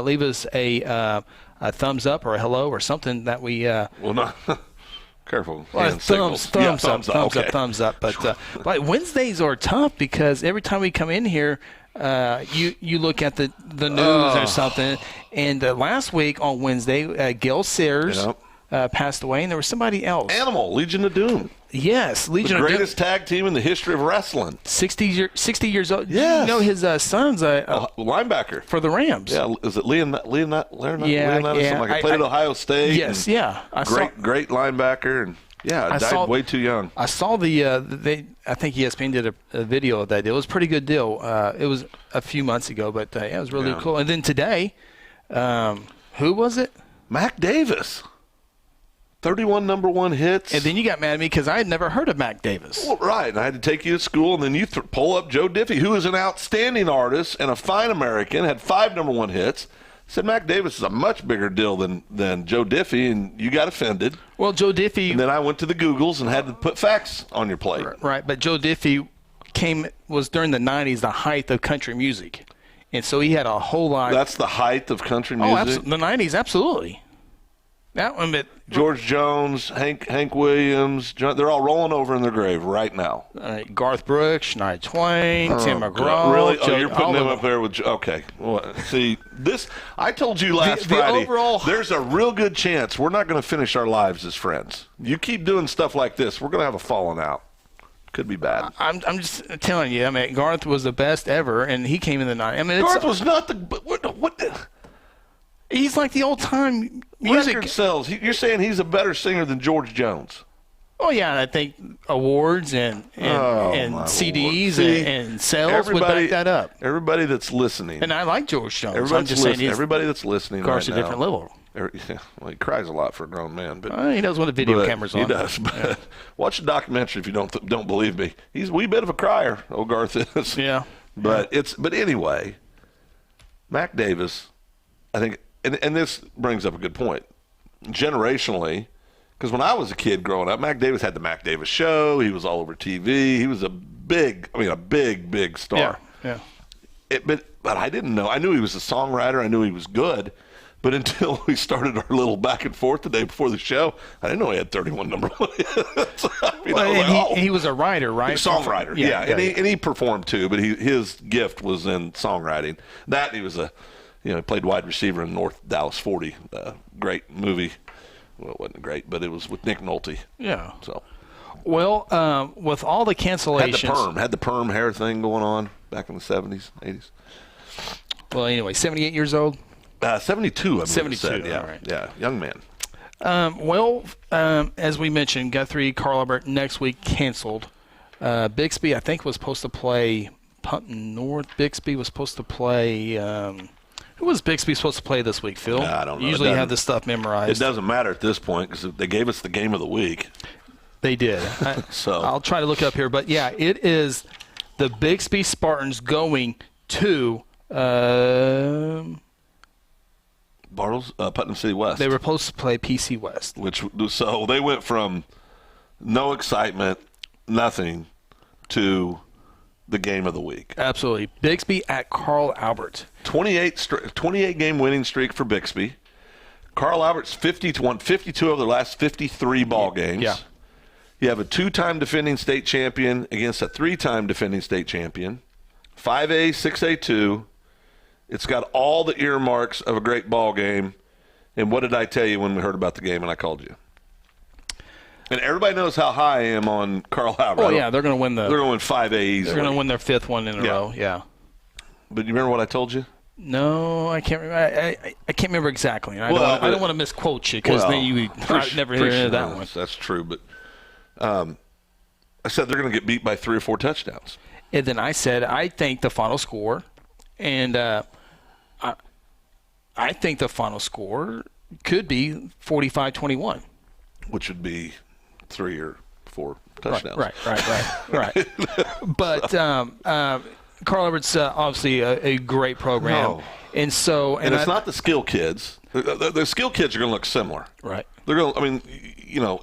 leave us a thumbs up or a hello or something that we.
Well, no. Careful.
Well, thumbs up. But Wednesdays are tough because every time we come in here, you look at the news or something. And last week on Wednesday, Gail Sears passed away, and there was somebody else.
Animal, Legion of Doom.
Yes, Legion of Doom.
The greatest tag team in the history of wrestling.
60 years old.
Yes.
You know his son's a
linebacker
for the Rams.
Yeah, is it Leonidas?
Yeah.
He played at Ohio State.
Yes, yeah.
Great linebacker, and died way too young.
I saw I think ESPN did a video of that deal. It was a pretty good deal. It was a few months ago, but it was really cool. And then today, who was it?
Mac Davis. 31 number one hits.
And then you got mad at me because I had never heard of Mac Davis.
Well, right. And I had to take you to school, and then you pull up Joe Diffie, who is an outstanding artist and a fine American, had 5 number one hits. Said Mac Davis is a much bigger deal than Joe Diffie, and you got offended.
Well, Joe Diffie.
And then I went to the Googles and had to put facts on your plate.
Right. But Joe Diffie was during the 90s the height of country music. And so he had a whole lot.
That's the height of country music?
The 90s, absolutely. That one, but
George Jones, Hank Williams, they're all rolling over in their grave right now.
Garth Brooks, Shania Twain, Tim McGraw.
Really? You're putting them up there with – okay. Well, see, this – I told you last Friday, there's a real good chance we're not going to finish our lives as friends. You keep doing stuff like this, we're going to have a falling out. Could be bad.
I'm just telling you. I mean, Garth was the best ever, and he came in the 90s. I mean,
Garth was not the what?
He's like the old-time music.
Record sales. You're saying he's a better singer than George Jones?
Oh yeah, and I think awards and CDs and sales would back that up.
Everybody that's listening,
and I like George Jones.
Everybody that's listening,
Garth's a different level.
Well, he cries a lot for a grown man, but
he knows when the video camera's on.
He does. But watch the documentary if you don't believe me. He's a wee bit of a crier. Old Garth is.
Yeah.
But anyway, Mac Davis, I think, and this brings up a good point. Generationally, because when I was a kid growing up, Mac Davis had the Mac Davis Show. He was all over TV. He was a big star.
Yeah.
But I didn't know. I knew he was a songwriter. I knew he was good. But until we started our little back and forth the day before the show, I didn't know he had 31 number one hits.
He was a writer, right?
Songwriter, yeah. And he performed too, but his gift was in songwriting. That he was he played wide receiver in North Dallas 40. Great movie. Well, it wasn't great, but it was with Nick Nolte.
Yeah.
So,
well, with all the cancellations,
had the perm hair thing going on back in the 70s, 80s.
Well, anyway, 78 years old.
72, I believe.
72,
said. Yeah,
right.
Yeah, young man.
As we mentioned, Guthrie, Carl Albert next week canceled. Bixby, I think, was supposed to play Putnam North. Bixby was supposed to play. Who was Bixby supposed to play this week, Phil?
I don't know.
You usually have this stuff memorized.
It doesn't matter at this point because they gave us the game of the week.
They did.
So
I'll try to look up here, but yeah, it is the Bixby Spartans going to.
Bartles, Putnam City West.
They were supposed to play PC West.
So they went from no excitement, nothing, to the game of the week.
Absolutely. Bixby at Carl Albert.
28 game winning streak for Bixby. Carl Albert's 52 of their last 53 ball games.
Yeah.
You have a 2-time defending state champion against a 3-time defending state champion. 5A, 6A2. It's got all the earmarks of a great ball game. And what did I tell you when we heard about the game and I called you? And everybody knows how high I am on Carl Albert.
Oh, yeah, they're going to win
They're going to win 5A easily.
They're going to win their 5th one in a row, yeah.
But you remember what I told you?
No, I can't remember. I can't remember exactly. I don't want to misquote you because then you never hear that one.
That's true, but I said they're going to get beat by 3 or 4 touchdowns.
And then I said I think the final score, and I think the final score could be 45-21.
Which would be 3 or 4 touchdowns.
Right. But Carl Albert's obviously a great program.
No.
And so,
and it's not the skill kids. The skill kids are going to look similar.
Right.
They're going. I mean,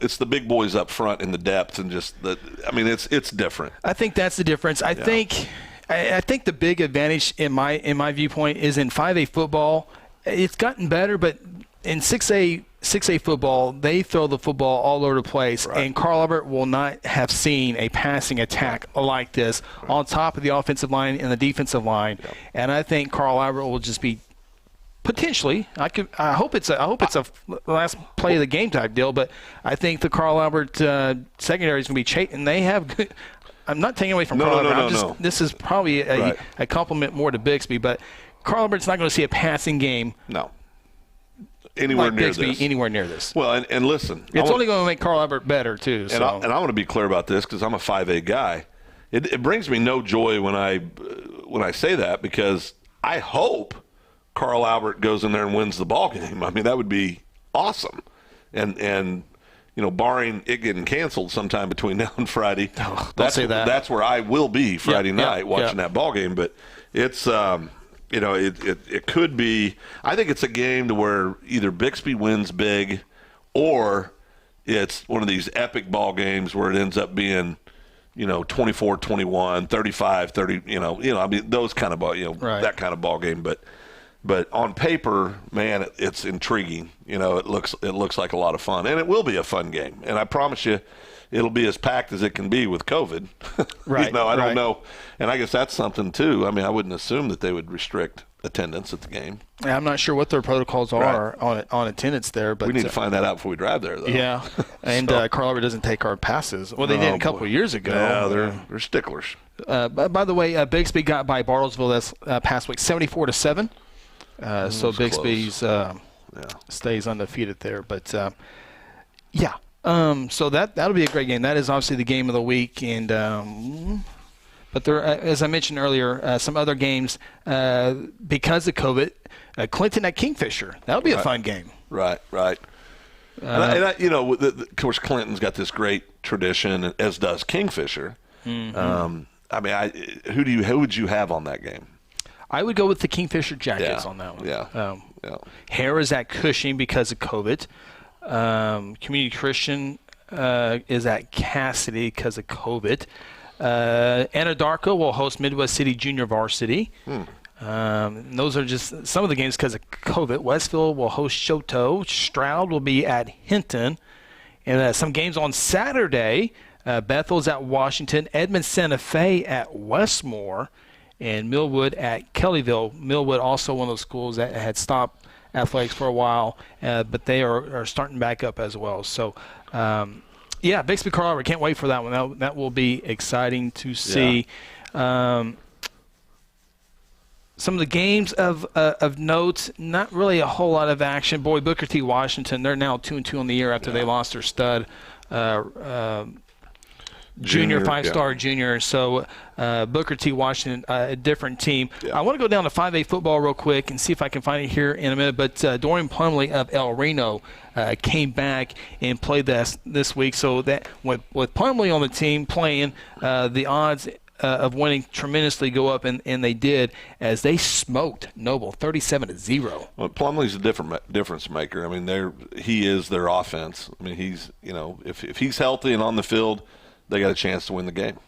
it's the big boys up front in the depth and just the. I mean, it's different.
I think that's the difference. I think the big advantage in my viewpoint is in 5A football. It's gotten better, but in 6A football, they throw the football all over the place, and Carl Albert will not have seen a passing attack like this on top of the offensive line and the defensive line. Yep. And I think Carl Albert will just be potentially. I hope it's a last play of the game type deal, but I think the Carl Albert secondary is going to be chasing. They have good. I'm not taking away from Carl Albert.
No.
This is probably a compliment more to Bixby, but Carl Albert's not going to see a passing game.
No. Anywhere near
this.
Well, and listen.
It's only going to make Carl Albert better, too.
And I want to be clear about this because I'm a 5A guy. It brings me no joy when I say that because I hope Carl Albert goes in there and wins the ball game. I mean, that would be awesome. And barring it getting canceled sometime between now and Friday,
don't say that.
That's where I will be Friday night watching that ball game. But it's it could be. I think it's a game to where either Bixby wins big, or it's one of these epic ball games where it ends up being, 24-21, 35-30. I mean those kind of ball, that kind of ball game. But But on paper, man, it's intriguing. You know, it looks like a lot of fun, and it will be a fun game. And I promise you, it'll be as packed as it can be with COVID.
Right.
You know, I don't know, and I guess that's something too. I mean, I wouldn't assume that they would restrict attendance at the game.
Yeah, I'm not sure what their protocols are on attendance there, but
we need to find that out before we drive there, though.
Yeah, and Carl Albert doesn't take our passes. Well, they did a couple of years ago.
Yeah, they're sticklers.
By the way, Bixby got by Bartlesville this past week, 74-7. So Bixby's stays undefeated there, but so that'll be a great game. That is obviously the game of the week, and but there, as I mentioned earlier, some other games because of COVID. Clinton at Kingfisher, that'll be a fun game.
Right. Of course, Clinton's got this great tradition, as does Kingfisher.
Mm-hmm.
Who would you have on that game?
I would go with the Kingfisher Jackets on that one.
Yeah.
Harris at Cushing because of COVID. Community Christian is at Cassidy because of COVID. Anadarko will host Midwest City Junior Varsity. Those are just some of the games because of COVID. Westville will host Choteau. Stroud will be at Hinton. And some games on Saturday. Bethel's at Washington. Edmond Santa Fe at Westmore. And Millwood at Kellyville. Millwood also one of those schools that had stopped athletics for a while, but they are starting back up as well. So, Bixby Carl Albert, can't wait for that one. That will be exciting to see. Yeah. Some of the games of note, not really a whole lot of action. Boy, Booker T. Washington, they're now 2-2 on the year after they lost their stud junior, five-star junior. So Booker T. Washington, a different team. Yeah. I want to go down to 5A football real quick and see if I can find it here in a minute. But Dorian Plumley of El Reno came back and played this week. So that with Plumley on the team playing, the odds of winning tremendously go up, and they did as they smoked Noble 37-0.
Well, Plumlee's a difference maker. I mean, he is their offense. I mean, he's if he's healthy and on the field, they got a chance to win the game.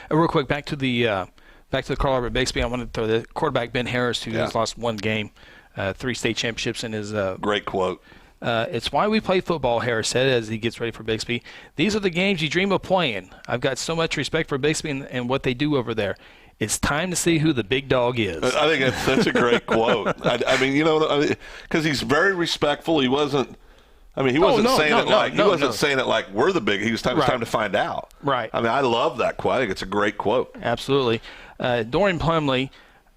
Real quick, back to the Carl Albert Bixby. I wanted to throw the quarterback Ben Harris, who has lost one game, 3 state championships in his.
Great quote.
It's why we play football, Harris said as he gets ready for Bixby. These are the games you dream of playing. I've got so much respect for Bixby and what they do over there. It's time to see who the big dog is.
I think that's such a great quote. I mean, because he's very respectful. He wasn't. I mean, he wasn't saying it like we're the big. He was time to find out.
Right.
I mean, I love that quote. I think it's a great quote.
Absolutely. Dorian Plumley,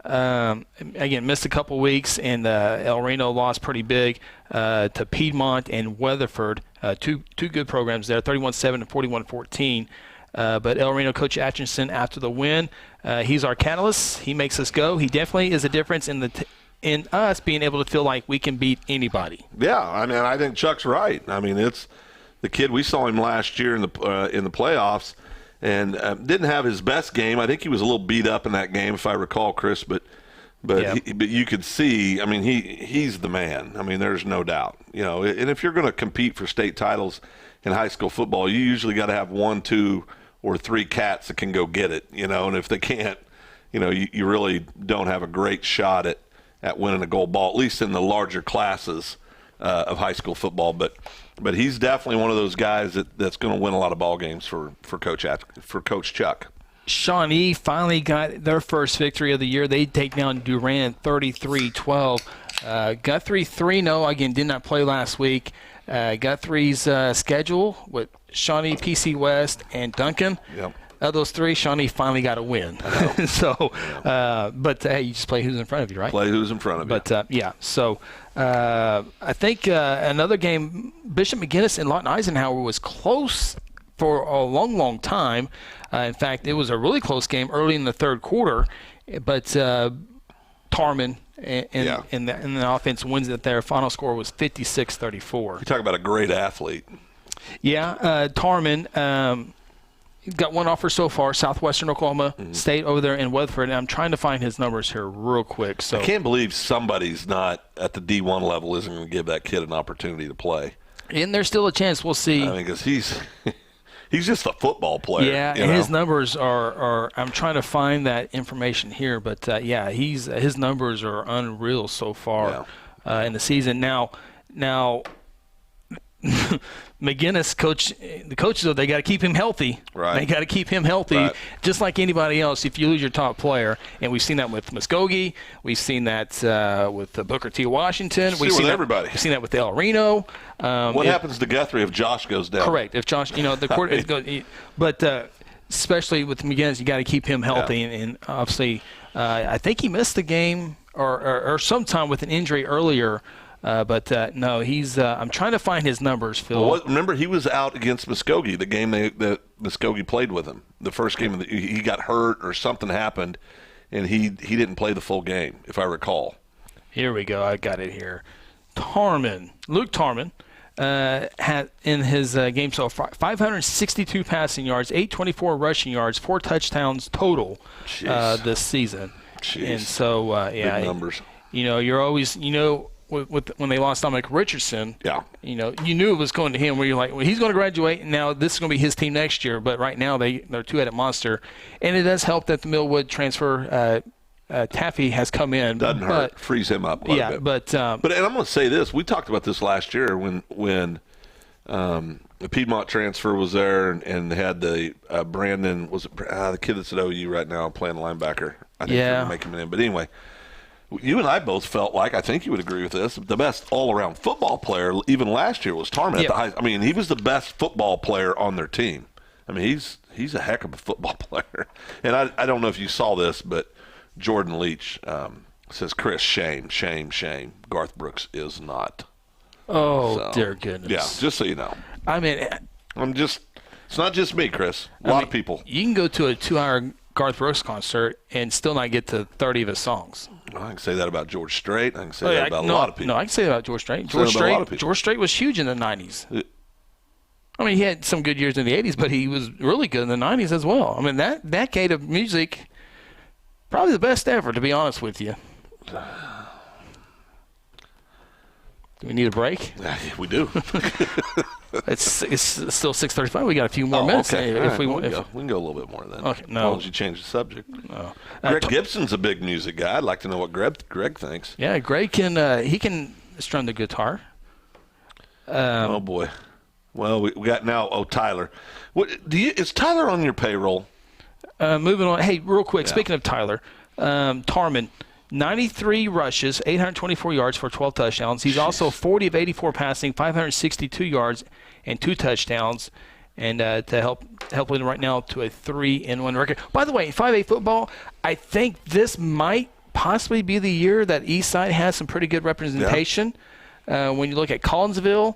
again, missed a couple weeks, and El Reno lost pretty big to Piedmont and Weatherford. Two good programs there, 31-7 and 41-14. But El Reno coach Atchison, after the win, he's our catalyst. He makes us go. He definitely is a difference in us being able to feel like we can beat anybody.
Yeah, I mean, I think Chuck's right. I mean, it's the kid. We saw him last year in the playoffs, and didn't have his best game. I think he was a little beat up in that game, if I recall, Chris. But you could see. I mean, he's the man. I mean, there's no doubt. And if you're going to compete for state titles in high school football, you usually got to have 1, 2, or 3 cats that can go get it. And if they can't, you really don't have a great shot at winning a gold ball, at least in the larger classes of high school football. But he's definitely one of those guys that's going to win a lot of ball games for Coach Chuck.
Shawnee finally got their first victory of the year. They take down Durand 33-12. Guthrie 3-0, again, did not play last week. Guthrie's schedule with Shawnee, PC West, and Duncan.
Yep.
Of those 3, Shawnee finally got a win. So, but hey, you just play who's in front of you, right?
Play who's in front of you.
But so I think another game, Bishop McGinnis and Lawton Eisenhower was close for a long, long time. In fact, it was a really close game early in the third quarter, but Tarman and the offense wins it. Their final score was 56-34.
You talk about a great athlete.
Yeah, Tarman. Got one offer so far, Southwestern Oklahoma State over there in Weatherford, and I'm trying to find his numbers here real quick. So
I can't believe somebody's not at the D1 level isn't going to give that kid an opportunity to play.
And there's still a chance. We'll see.
I mean, because He's just a football player.
Yeah, and his numbers are. I'm trying to find that information here, but his numbers are unreal so far in the season. Now, McGinnis, the coaches, they got to keep him healthy.
Right.
They got to keep him healthy, just like anybody else. If you lose your top player, and we've seen that with Muskogee, we've seen that with Booker T. Washington. We've seen
everybody.
We've seen that with El Reno.
What happens to Guthrie if Josh goes down?
Correct. If Josh, the court, but especially with McGinnis, you got to keep him healthy, and obviously, I think he missed the game or sometime with an injury earlier. But no, he's. I'm trying to find his numbers, Phil.
Well, remember, he was out against Muskogee, the game that Muskogee played with him. The first game, he got hurt or something happened, and he didn't play the full game, if I recall.
Here we go. I got it here. Luke Tarman, had in his game so far 562 passing yards, 824 rushing yards, 4 touchdowns total this season.
Jeez.
And so,
big numbers.
You're always, when they lost Dominic Richardson, you knew it was going to him. Where you're like, well, he's going to graduate, and now this is going to be his team next year. But right now they're a two-headed monster, and it does help that the Millwood transfer Taffy has come in.
Doesn't hurt. Frees him up.
Yeah,
bit.
but
and I'm going to say this: we talked about this last year when the Piedmont transfer was there, and they had the Brandon the kid that's at OU right now playing linebacker. I think they're making him in, but anyway. You and I both felt like, I think you would agree with this, the best all-around football player even last year was Tarman. He was the best football player on their team. I mean, he's a heck of a football player. And I don't know if you saw this, but Jordan Leach says, Chris, shame. Garth Brooks is not.
Oh, dear goodness.
Yeah, just so you know.
I mean,
it's not just me, Chris. A lot of people.
You can go to a 2-hour Garth Brooks concert and still not get to 30 of his songs.
I can say that about George Strait. I can say that about a lot of people.
No, I can say that about George Strait. George Strait was huge in the 90s. I mean, he had some good years in the 80s, but he was really good in the 90s as well. I mean, that decade of music, probably the best ever, to be honest with you. Do we need a break?
We do.
It's still 6:35. We got a few more minutes.
Okay.
If we
can go a little bit more then.
Okay. No.
As long as you change the subject.
No.
Greg Gibson's a big music guy. I'd like to know what Greg thinks.
Yeah, Greg can strum the guitar.
Oh boy. Well, we got now. Oh, Tyler. Is Tyler on your payroll?
Moving on. Hey, real quick. Yeah. Speaking of Tyler, Tarman. 93 rushes, 824 yards for 12 touchdowns. He's also 40 of 84 passing, 562 yards, and 2 touchdowns. And to help him right now to a 3-1 record. By the way, in 5A football, I think this might possibly be the year that Eastside has some pretty good representation. Yeah. When you look at Collinsville,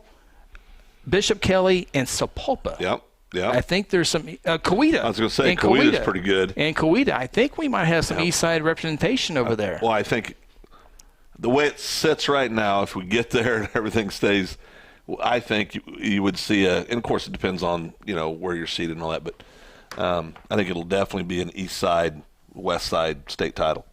Bishop Kelly, and Sapulpa.
Yep. Yeah,
I think there's some Coweta.
I was going to say Coweda's pretty good.
And Coweta, I think we might have some East Side representation over there.
Well, I think the way it sits right now, if we get there and everything stays, I think you would see and of course it depends on where you're seated and all that, but I think it'll definitely be an East Side, West Side state title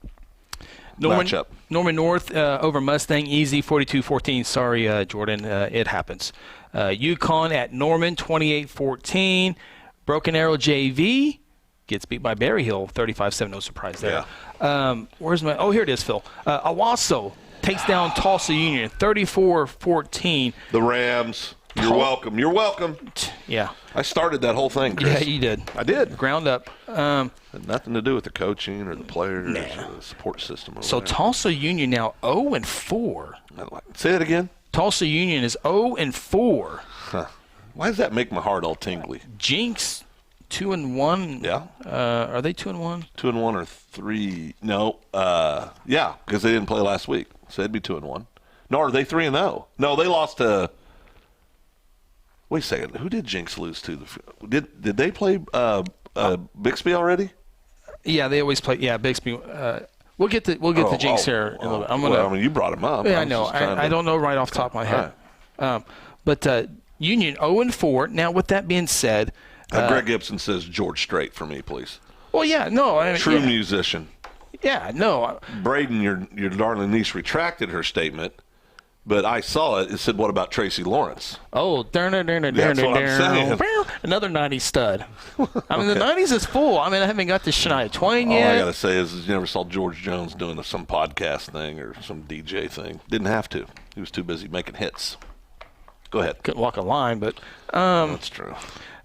matchup.
Norman North over Mustang, easy 42-14. Sorry, Jordan, it happens. UConn at Norman, 28-14. Broken Arrow JV gets beat by Berry Hill, 35-7. No surprise there. Yeah. Where's my? Oh, here it is, Phil. Owasso takes down Tulsa Union, 34-14.
The Rams. You're welcome. You're welcome.
Yeah.
I started that whole thing, Chris.
Yeah, you did.
I did.
Ground up.
Had nothing to do with the coaching or the players or the support system. Or whatever.
Tulsa Union now 0-4.
Say it again.
Tulsa Union is 0-4.
Huh. Why does that make my heart all tingly?
Jinx 2-1.
Yeah.
Are they 2-1?
2-1 or 3? No. Yeah, because they didn't play last week, so they'd be 2-1. No, are they 3-0? No, they lost to. Wait a second. Who did Jinx lose to? Did they play Bixby already?
Yeah, they always play. Yeah, Bixby. We'll get the Jinx here in a little bit.
I mean, you brought him up.
Yeah, I know. I don't know right off the top of my head. Right. But Union 0-4. Now, with that being said,
Greg Gibson says George Strait for me, please.
Well, yeah, no. I mean,
True musician.
Yeah, no.
Braden, your darling niece, retracted her statement, But I saw it. It said, "What about Tracy Lawrence?"
Oh,
That's what I'm saying.
Another 90s stud. I mean, the 90s is full. I mean, I haven't got to Shania Twain yet.
All I got to say is you never saw George Jones doing some podcast thing or some DJ thing. Didn't have to. He was too busy making hits. Go ahead.
Couldn't walk a line, but
that's true.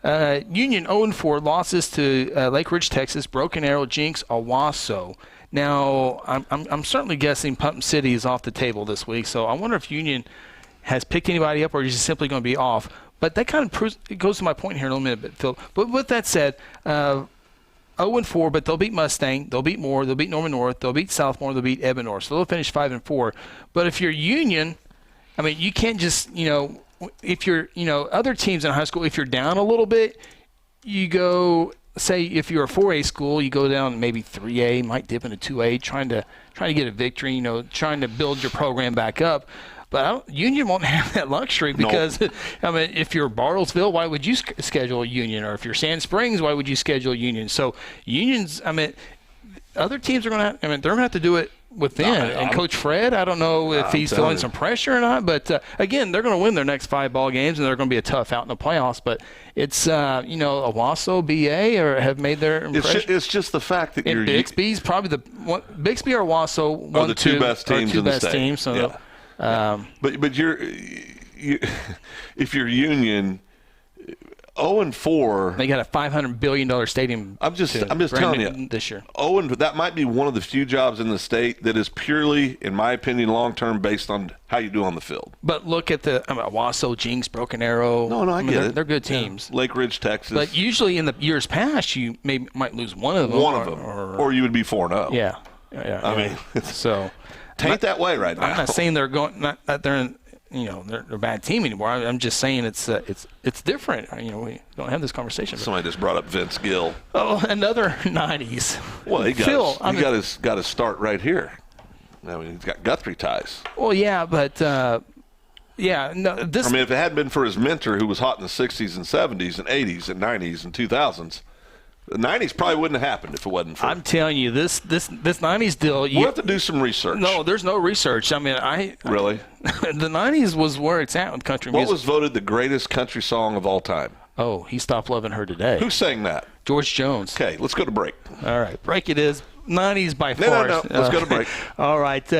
Union 0-4 losses to Lake Ridge, Texas, Broken Arrow, Jinx, Owasso. Now, I'm certainly guessing Pump City is off the table this week, so I wonder if Union has picked anybody up or is just simply going to be off. But that kind of proves, it goes to my point here in a minute, Phil. But with that said, 0-4, but they'll beat Mustang, they'll beat Moore, they'll beat Norman North, they'll beat Southmore, they'll beat Evan North. So they'll finish 5-4. But if you're Union, I mean, you can't just, if you're, other teams in high school, if you're down a little bit, you go, say, if you're a 4A school, you go down maybe 3A, might dip into 2A, trying to get a victory, trying to build your program back up. But Union won't have that luxury because, I mean, if you're Bartlesville, why would you schedule a Union? Or if you're Sand Springs, why would you schedule a Union? So Unions, I mean, other teams are going to have, they're going to have to do it within. And Coach Fred, I don't know if he's feeling some pressure or not. But, again, they're going to win their next 5 ball games, and they're going to be a tough out in the playoffs. But it's, Owasso, BA, or have made their impression.
It's just the fact that you're –
Bixby's probably Bixby or Owasso
are the two best teams in the state.
Teams, so
yeah. But if you're Union, 0-4,
they got a $500 billion stadium.
I'm just telling you
this year.
That might be one of the few jobs in the state that is purely, in my opinion, long term based on how you do on the field.
But look at the Owasso, Jinx, Broken Arrow.
No, I get it.
They're good teams.
Yeah. Lake Ridge, Texas.
But usually in the years past, you might lose one of them.
Or you would be 4-0.
Yeah.
I mean,
so.
Ain't that way right now.
I'm not saying they're going, not that they're they're a bad team anymore. I'm just saying it's different. We don't have this conversation.
Somebody just brought up Vince Gill.
Oh, another 90s.
Well, he got his start right here. I mean, he's got Guthrie ties.
Well, yeah, but if it
hadn't been for his mentor, who was hot in the 60s and 70s and 80s and 90s and 2000s. The 90s probably wouldn't have happened if it wasn't for.
I'm telling you, this 90s deal.
We'll have to do some research.
No, there's no research. I mean,
really.
The 90s was where it's at with country music.
What was voted the greatest country song of all time?
Oh, He Stopped Loving Her Today.
Who sang that?
George Jones.
Okay, let's go to break.
All right, break it is. 90s by far.
No. Let's go to break.
All right.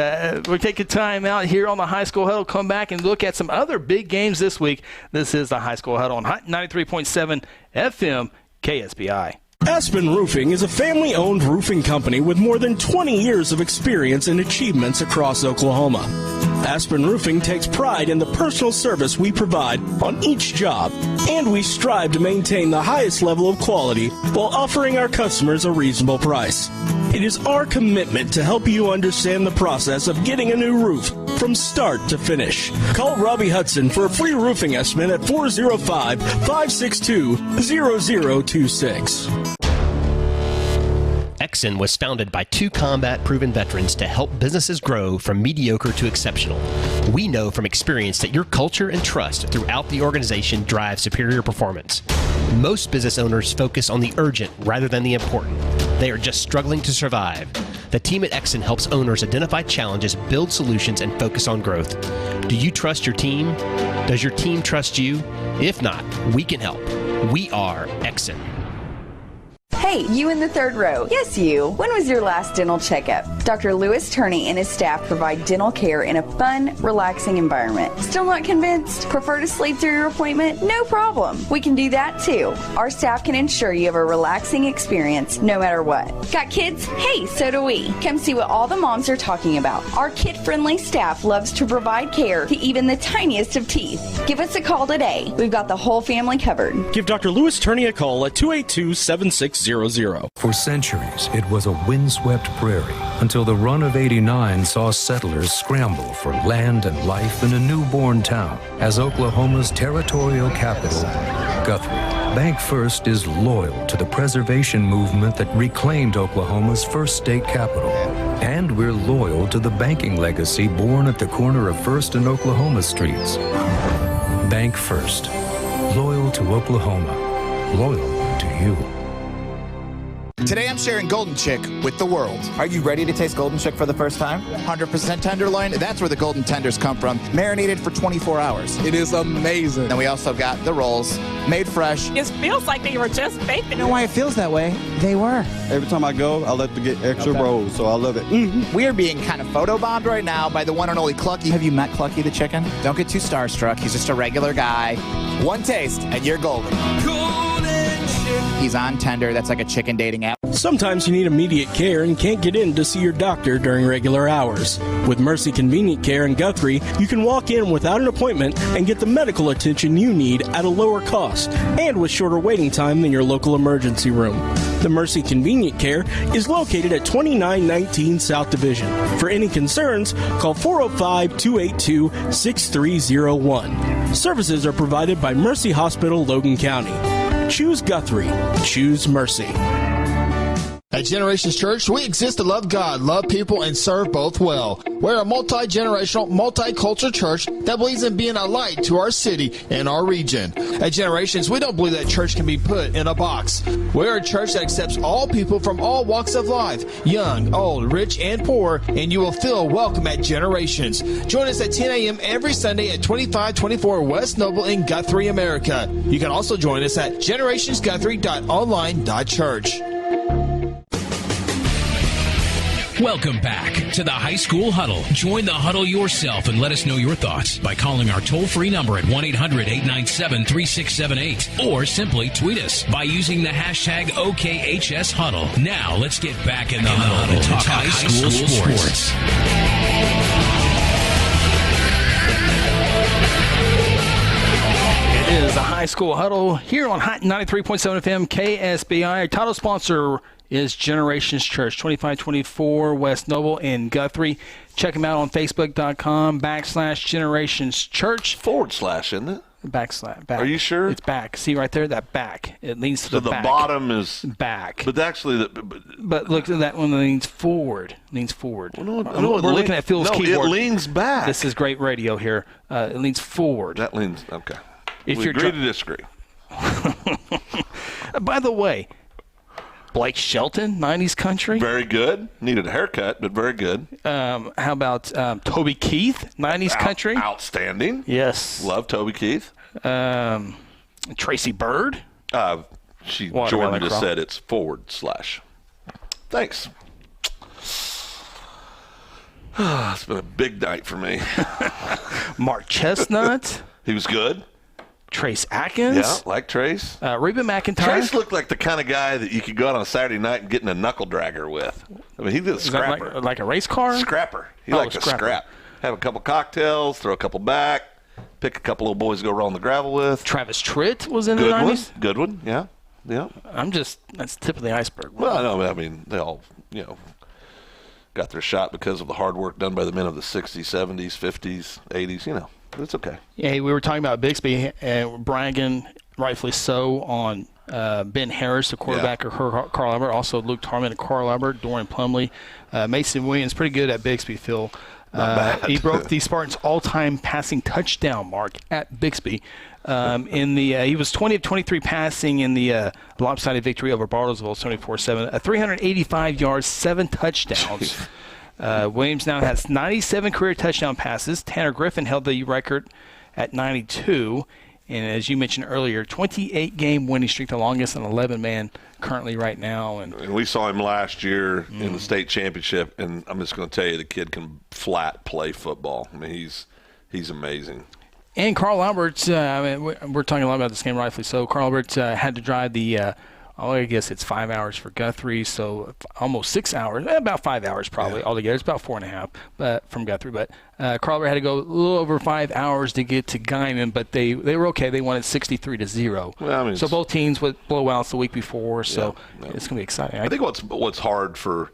We'll take a time out here on the High School Huddle. Come back and look at some other big games this week. This is the High School Huddle on 93.7 FM KSPI.
Aspen Roofing is a family-owned roofing company with more than 20 years of experience and achievements across Oklahoma. Aspen Roofing takes pride in the personal service we provide on each job, and we strive to maintain the highest level of quality while offering our customers a reasonable price. It is our commitment to help you understand the process of getting a new roof from start to finish. Call Robbie Hudson for a free roofing estimate at 405-562-0026.
Exon was founded by 2 combat-proven veterans to help businesses grow from mediocre to exceptional. We know from experience that your culture and trust throughout the organization drive superior performance. Most business owners focus on the urgent rather than the important. They are just struggling to survive. The team at Exon helps owners identify challenges, build solutions, and focus on growth. Do you trust your team? Does your team trust you? If not, we can help. We are Exon.
Hey, you in the third row. Yes, you. When was your last dental checkup? Dr. Lewis Turney and his staff provide dental care in a fun, relaxing environment. Still not convinced? Prefer to sleep through your appointment? No problem. We can do that too. Our staff can ensure you have a relaxing experience no matter what. Got kids? Hey, so do we. Come see what all the moms are talking about. Our kid-friendly staff loves to provide care to even the tiniest of teeth. Give us a call today. We've got the whole family covered.
Give Dr. Lewis Turney a call at 282-7600.
For centuries, it was a windswept prairie until the run of '89 saw settlers scramble for land and life in a newborn town as Oklahoma's territorial capital, Guthrie. Bank First is loyal to the preservation movement that reclaimed Oklahoma's first state capital. And we're loyal to the banking legacy born at the corner of First and Oklahoma streets. Bank First. Loyal to Oklahoma. Loyal to you.
Today I'm sharing Golden Chick with the world. Are you ready to taste Golden Chick for the first time? 100% tenderloin. That's where the golden tenders come from. Marinated for 24 hours.
It is amazing.
And we also got the rolls, made fresh.
It feels like they were just baked.
You know why it feels that way? They were.
Every time I go, I like to get extra rolls, so I love it.
We are being kind of photobombed right now by the one and only Clucky. Have you met Clucky the chicken? Don't get too starstruck. He's just a regular guy. One taste, and you're golden. He's on Tender. That's like a chicken dating app.
Sometimes you need immediate care and can't get in to see your doctor during regular hours. With Mercy Convenient Care in Guthrie, you can walk in without an appointment and get the medical attention you need at a lower cost and with shorter waiting time than your local emergency room. The Mercy Convenient Care is located at 2919 South Division. For any concerns, call 405-282-6301. Services are provided by Mercy Hospital, Logan County. Choose Guthrie. Choose Mercy.
At Generations Church, we exist to love God, love people, and serve both well. We're a multi-generational, multicultural church that believes in being a light to our city and our region. At Generations, we don't believe that church can be put in a box. We're a church that accepts all people from all walks of life, young, old, rich, and poor, and you will feel welcome at Generations. Join us at 10 a.m. every Sunday at 2524 West Noble in Guthrie, America. You can also join us at generationsguthrie.online.church.
Welcome back to the High School Huddle. Join the huddle yourself and let us know your thoughts by calling our toll-free number at 1-800-897-3678 or simply tweet us by using the hashtag OKHSHuddle. Now let's get back in the huddle and talk high school sports.
It is the High School Huddle here on Hot 93.7 FM KSPI. Our title sponsor is Generations Church, 2524 West Noble in Guthrie. Check them out on Facebook.com/Generations Church.
/ isn't it?
Back.
Are you sure?
It's back. See right there, that back. It leans to the back.
So the bottom is
back.
But actually,
but look at that one. Leans forward. Well,
no,
we're looking at Phil's keyboard.
It leans back.
This is great radio here. It leans forward.
That leans. Okay.
If
we
you're
agree to disagree.
By the way, Blake Shelton, 90s country.
Very good. Needed a haircut, but very good.
How about Toby Keith, 90s country?
Outstanding.
Yes.
Love Toby Keith.
Tracy Bird.
Jordan just said it's / Thanks. It's been a big night for me.
Mark Chestnut.
He was good.
Trace Atkins.
Yeah, like Trace.
Reba McIntyre.
Trace looked like the kind of guy that you could go out on a Saturday night and get in a knuckle dragger with. I mean, he did a scrapper.
Like a race car?
Scrapper. He liked to scrap. Have a couple cocktails, throw a couple back, pick a couple little boys to go roll on the gravel with.
Travis Tritt was in the 90s.
Good one, yeah.
That's the tip of the iceberg.
Well, no, I mean, they all, got their shot because of the hard work done by the men of the 60s, 70s, 50s, 80s, It's okay.
Yeah, we were talking about Bixby and bragging, rightfully so, on Ben Harris, the quarterback of Carl Albert. Also Luke Tarman and Carl Albert, Dorian Plumley. Mason Williams, pretty good at Bixby, Phil. He broke the Spartans' all-time passing touchdown mark at Bixby. He was 20 of 23 passing in the lopsided victory over Bartlesville, 24-7. 385 yards, 7 touchdowns. Williams now has 97 career touchdown passes. Tanner Griffin held the record at 92. And as you mentioned earlier, 28-game winning streak, the longest, and 11-man currently right now. And
we saw him last year in the state championship, and I'm just going to tell you, the kid can flat play football. I mean, he's amazing.
And Carl Albert, we're talking a lot about this game, rightfully so. Carl Albert had to drive the I guess it's 5 hours for Guthrie, so almost 6 hours, about 5 hours probably altogether. It's about 4.5 from Guthrie. But Carl Albert had to go a little over 5 hours to get to Guyman, but they were okay. They won it 63-0. Well, so both teams with blowouts the week before, so it's going to be exciting.
I think what's hard for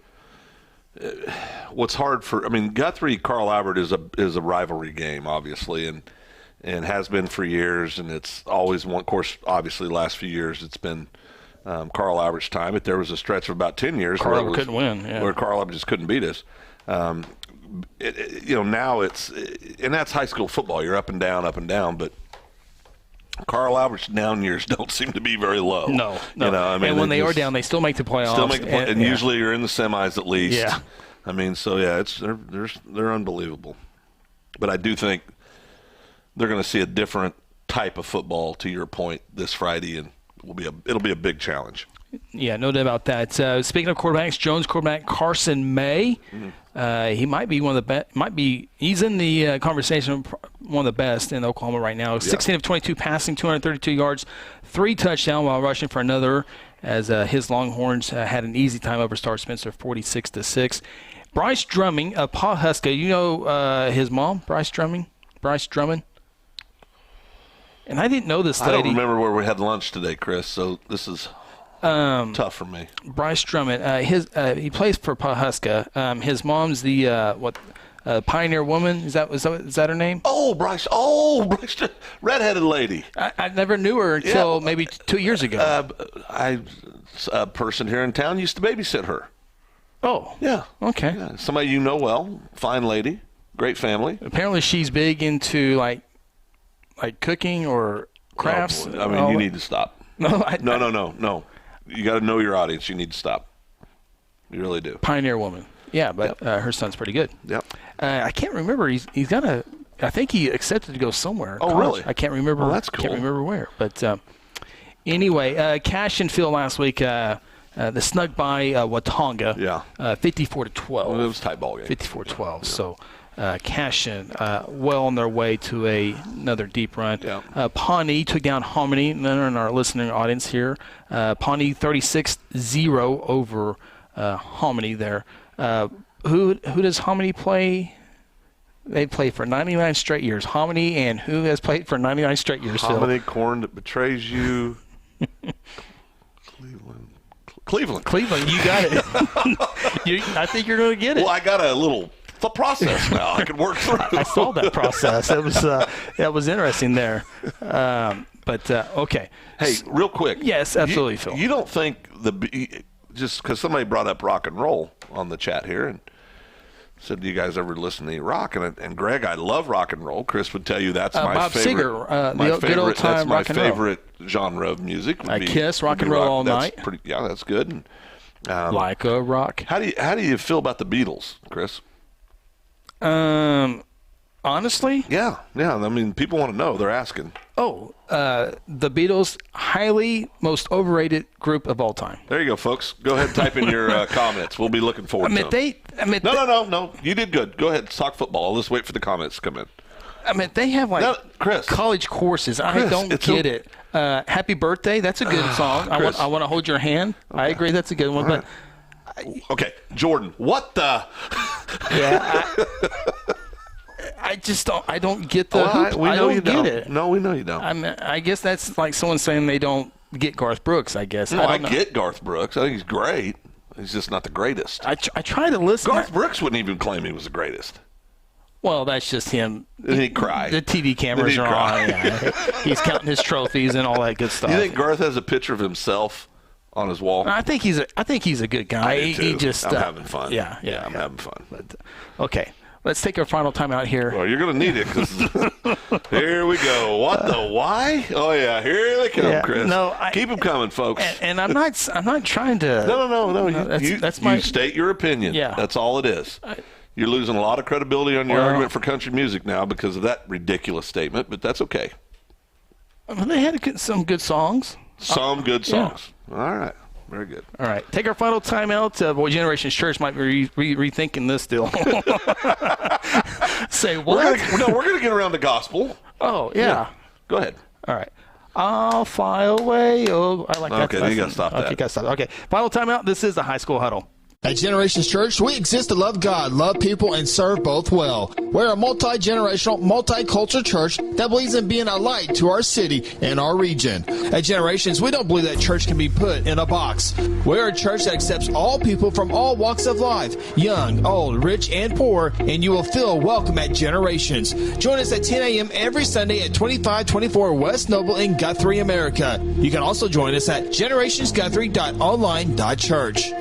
Guthrie Carl Albert is a rivalry game, obviously, and has been for years, and it's always one. Of course, obviously, the last few years it's been Carl Albert's time, but there was a stretch of about 10 years
where couldn't win,
where Carl Albert just couldn't beat us. Now it's and that's high school football. You're up and down, but Carl Albert's down years don't seem to be very low.
No.
You know, I mean,
and when they are down, they still make the playoffs.
And usually you're in the semis at least.
Yeah.
I mean, so yeah, they're unbelievable. But I do think they're going to see a different type of football, to your point, this Friday, and it'll be a big challenge.
Yeah, no doubt about that. Speaking of quarterbacks, Jones quarterback Carson May, he might be one of the best. He's in the conversation of one of the best in Oklahoma right now. 16 of 22 passing, 232 yards, 3 touchdowns while rushing for another. As his Longhorns had an easy time over Star Spencer, 46-6. Bryce Drumming of Pawhuska, you know his mom, Bryce Drummond. And I didn't know this lady.
I don't remember where we had lunch today, Chris. So this is tough for me.
Bryce Drummond, he plays for Pawhuska. His mom's the Pioneer Woman. Is that her name?
Oh, Bryce, redheaded lady.
I never knew her until maybe 2 years ago.
A person here in town used to babysit her.
Oh,
yeah.
Okay.
Yeah, somebody you know well, fine lady, great family.
Apparently, she's big into like cooking or crafts.
Oh, I mean, you need to stop.
No.
You got to know your audience. You need to stop. You really do.
Pioneer Woman. Yeah, but her son's pretty good.
Yep.
I can't remember. He's got a. I think he accepted to go somewhere.
Oh, really?
I can't remember.
Well, that's cool.
Can't remember where. But anyway, Cash and Phil last week. They snuck by Watonga.
Yeah.
54-12.
Well, it was a tight ball game.
54-12. Yeah. So Cashin well on their way to another deep run.
Yeah.
Pawnee took down Hominy. They're in our listening audience here. Pawnee 36-0 over Hominy there. Who does Hominy play? They play for 99 straight years. Hominy, and who has played for 99 straight years?
Hominy, corn that betrays you.
Cleveland, you got it. I think you're going to get it.
Well, I got a little process now I can work through.
I saw that process. That was interesting there. Okay.
Hey, real quick.
Yes, absolutely, Phil.
You don't think just because somebody brought up rock and roll on the chat here and said, do you guys ever listen to any rock? And Greg, I love rock and roll. Chris would tell you that's my
Bob
favorite.
Seger, good old time
that's my
rock and roll.
favorite genre of music.
Kiss, rock and roll all night.
That's good. And,
like a rock.
How do you feel about the Beatles, Chris?
Honestly?
Yeah. I mean, people want to know. They're asking.
Oh, the Beatles, most overrated group of all time.
There you go, folks. Go ahead and type in your comments. We'll be looking forward to them. No. You did good. Go ahead. Talk football. Let's wait for the comments to come in.
I mean, they have college courses. I don't get it. Happy Birthday. That's a good song. I want to hold your hand. Okay. I agree. That's a good one. Right.
Okay, Jordan. What the?
Yeah. I just don't. I don't get the.
We know you don't
get it.
No, we know you don't.
I guess that's like someone saying they don't get Garth Brooks. I guess.
No, I get Garth Brooks. I think he's great. He's just not the greatest.
I try to listen.
Garth Brooks wouldn't even claim he was the greatest.
Well, that's just him.
Did he cry?
The TV cameras are on. Yeah. He's counting his trophies and all that good stuff.
You think Garth has a picture of himself on his wall?
I think he's a good guy.
I'm having fun.
Yeah,
I'm having fun.
But, okay. Let's take our final time out here.
Well, you're going to need it because here we go. What the why? Oh yeah, here they come, Chris.
No,
keep them coming, folks.
And I'm not trying to.
No. You state your opinion.
Yeah,
that's all it is. You're losing a lot of credibility on your argument for country music now because of that ridiculous statement, but that's okay.
They had some good songs.
Some good songs. Yeah. All right. Very good.
All right. Take our final time out. Boy Generations Church might be rethinking this deal. Say what?
We're going to get around the gospel.
Oh, yeah.
Go ahead.
All right. I'll fly away. Oh, I like that.
Okay, you got to stop that.
Okay, got to stop. Okay. Final time out. This is the High School Huddle.
At Generations Church, we exist to love God, love people, and serve both well. We're a multi-generational, multicultural church that believes in being a light to our city and our region. At Generations, we don't believe that church can be put in a box. We're a church that accepts all people from all walks of life, young, old, rich, and poor, and you will feel welcome at Generations. Join us at 10 a.m. every Sunday at 2524 West Noble in Guthrie, America. You can also join us at generationsguthrie.online.church.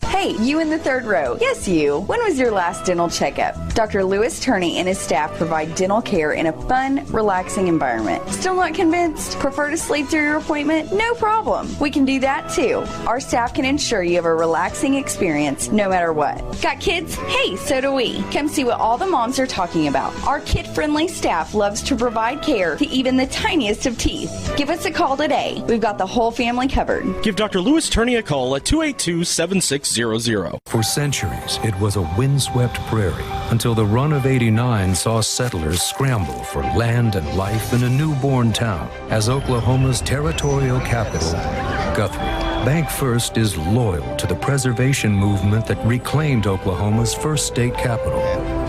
Hey, you in the third row. Yes, you. When was your last dental checkup? Dr. Lewis Turney and his staff provide dental care in a fun, relaxing environment. Still not convinced? Prefer to sleep through your appointment? No problem. We can do that too. Our staff can ensure you have a relaxing experience no matter what. Got kids? Hey, so do we. Come see what all the moms are talking about. Our kid-friendly staff loves to provide care to even the tiniest of teeth. Give us a call today. We've got the whole family covered.
Give Dr. Lewis Turney a call at 282-7600.
For centuries, it was a windswept prairie until the run of '89 saw settlers scramble for land and life in a newborn town as Oklahoma's territorial capital, Guthrie. Bank First is loyal to the preservation movement that reclaimed Oklahoma's first state capital.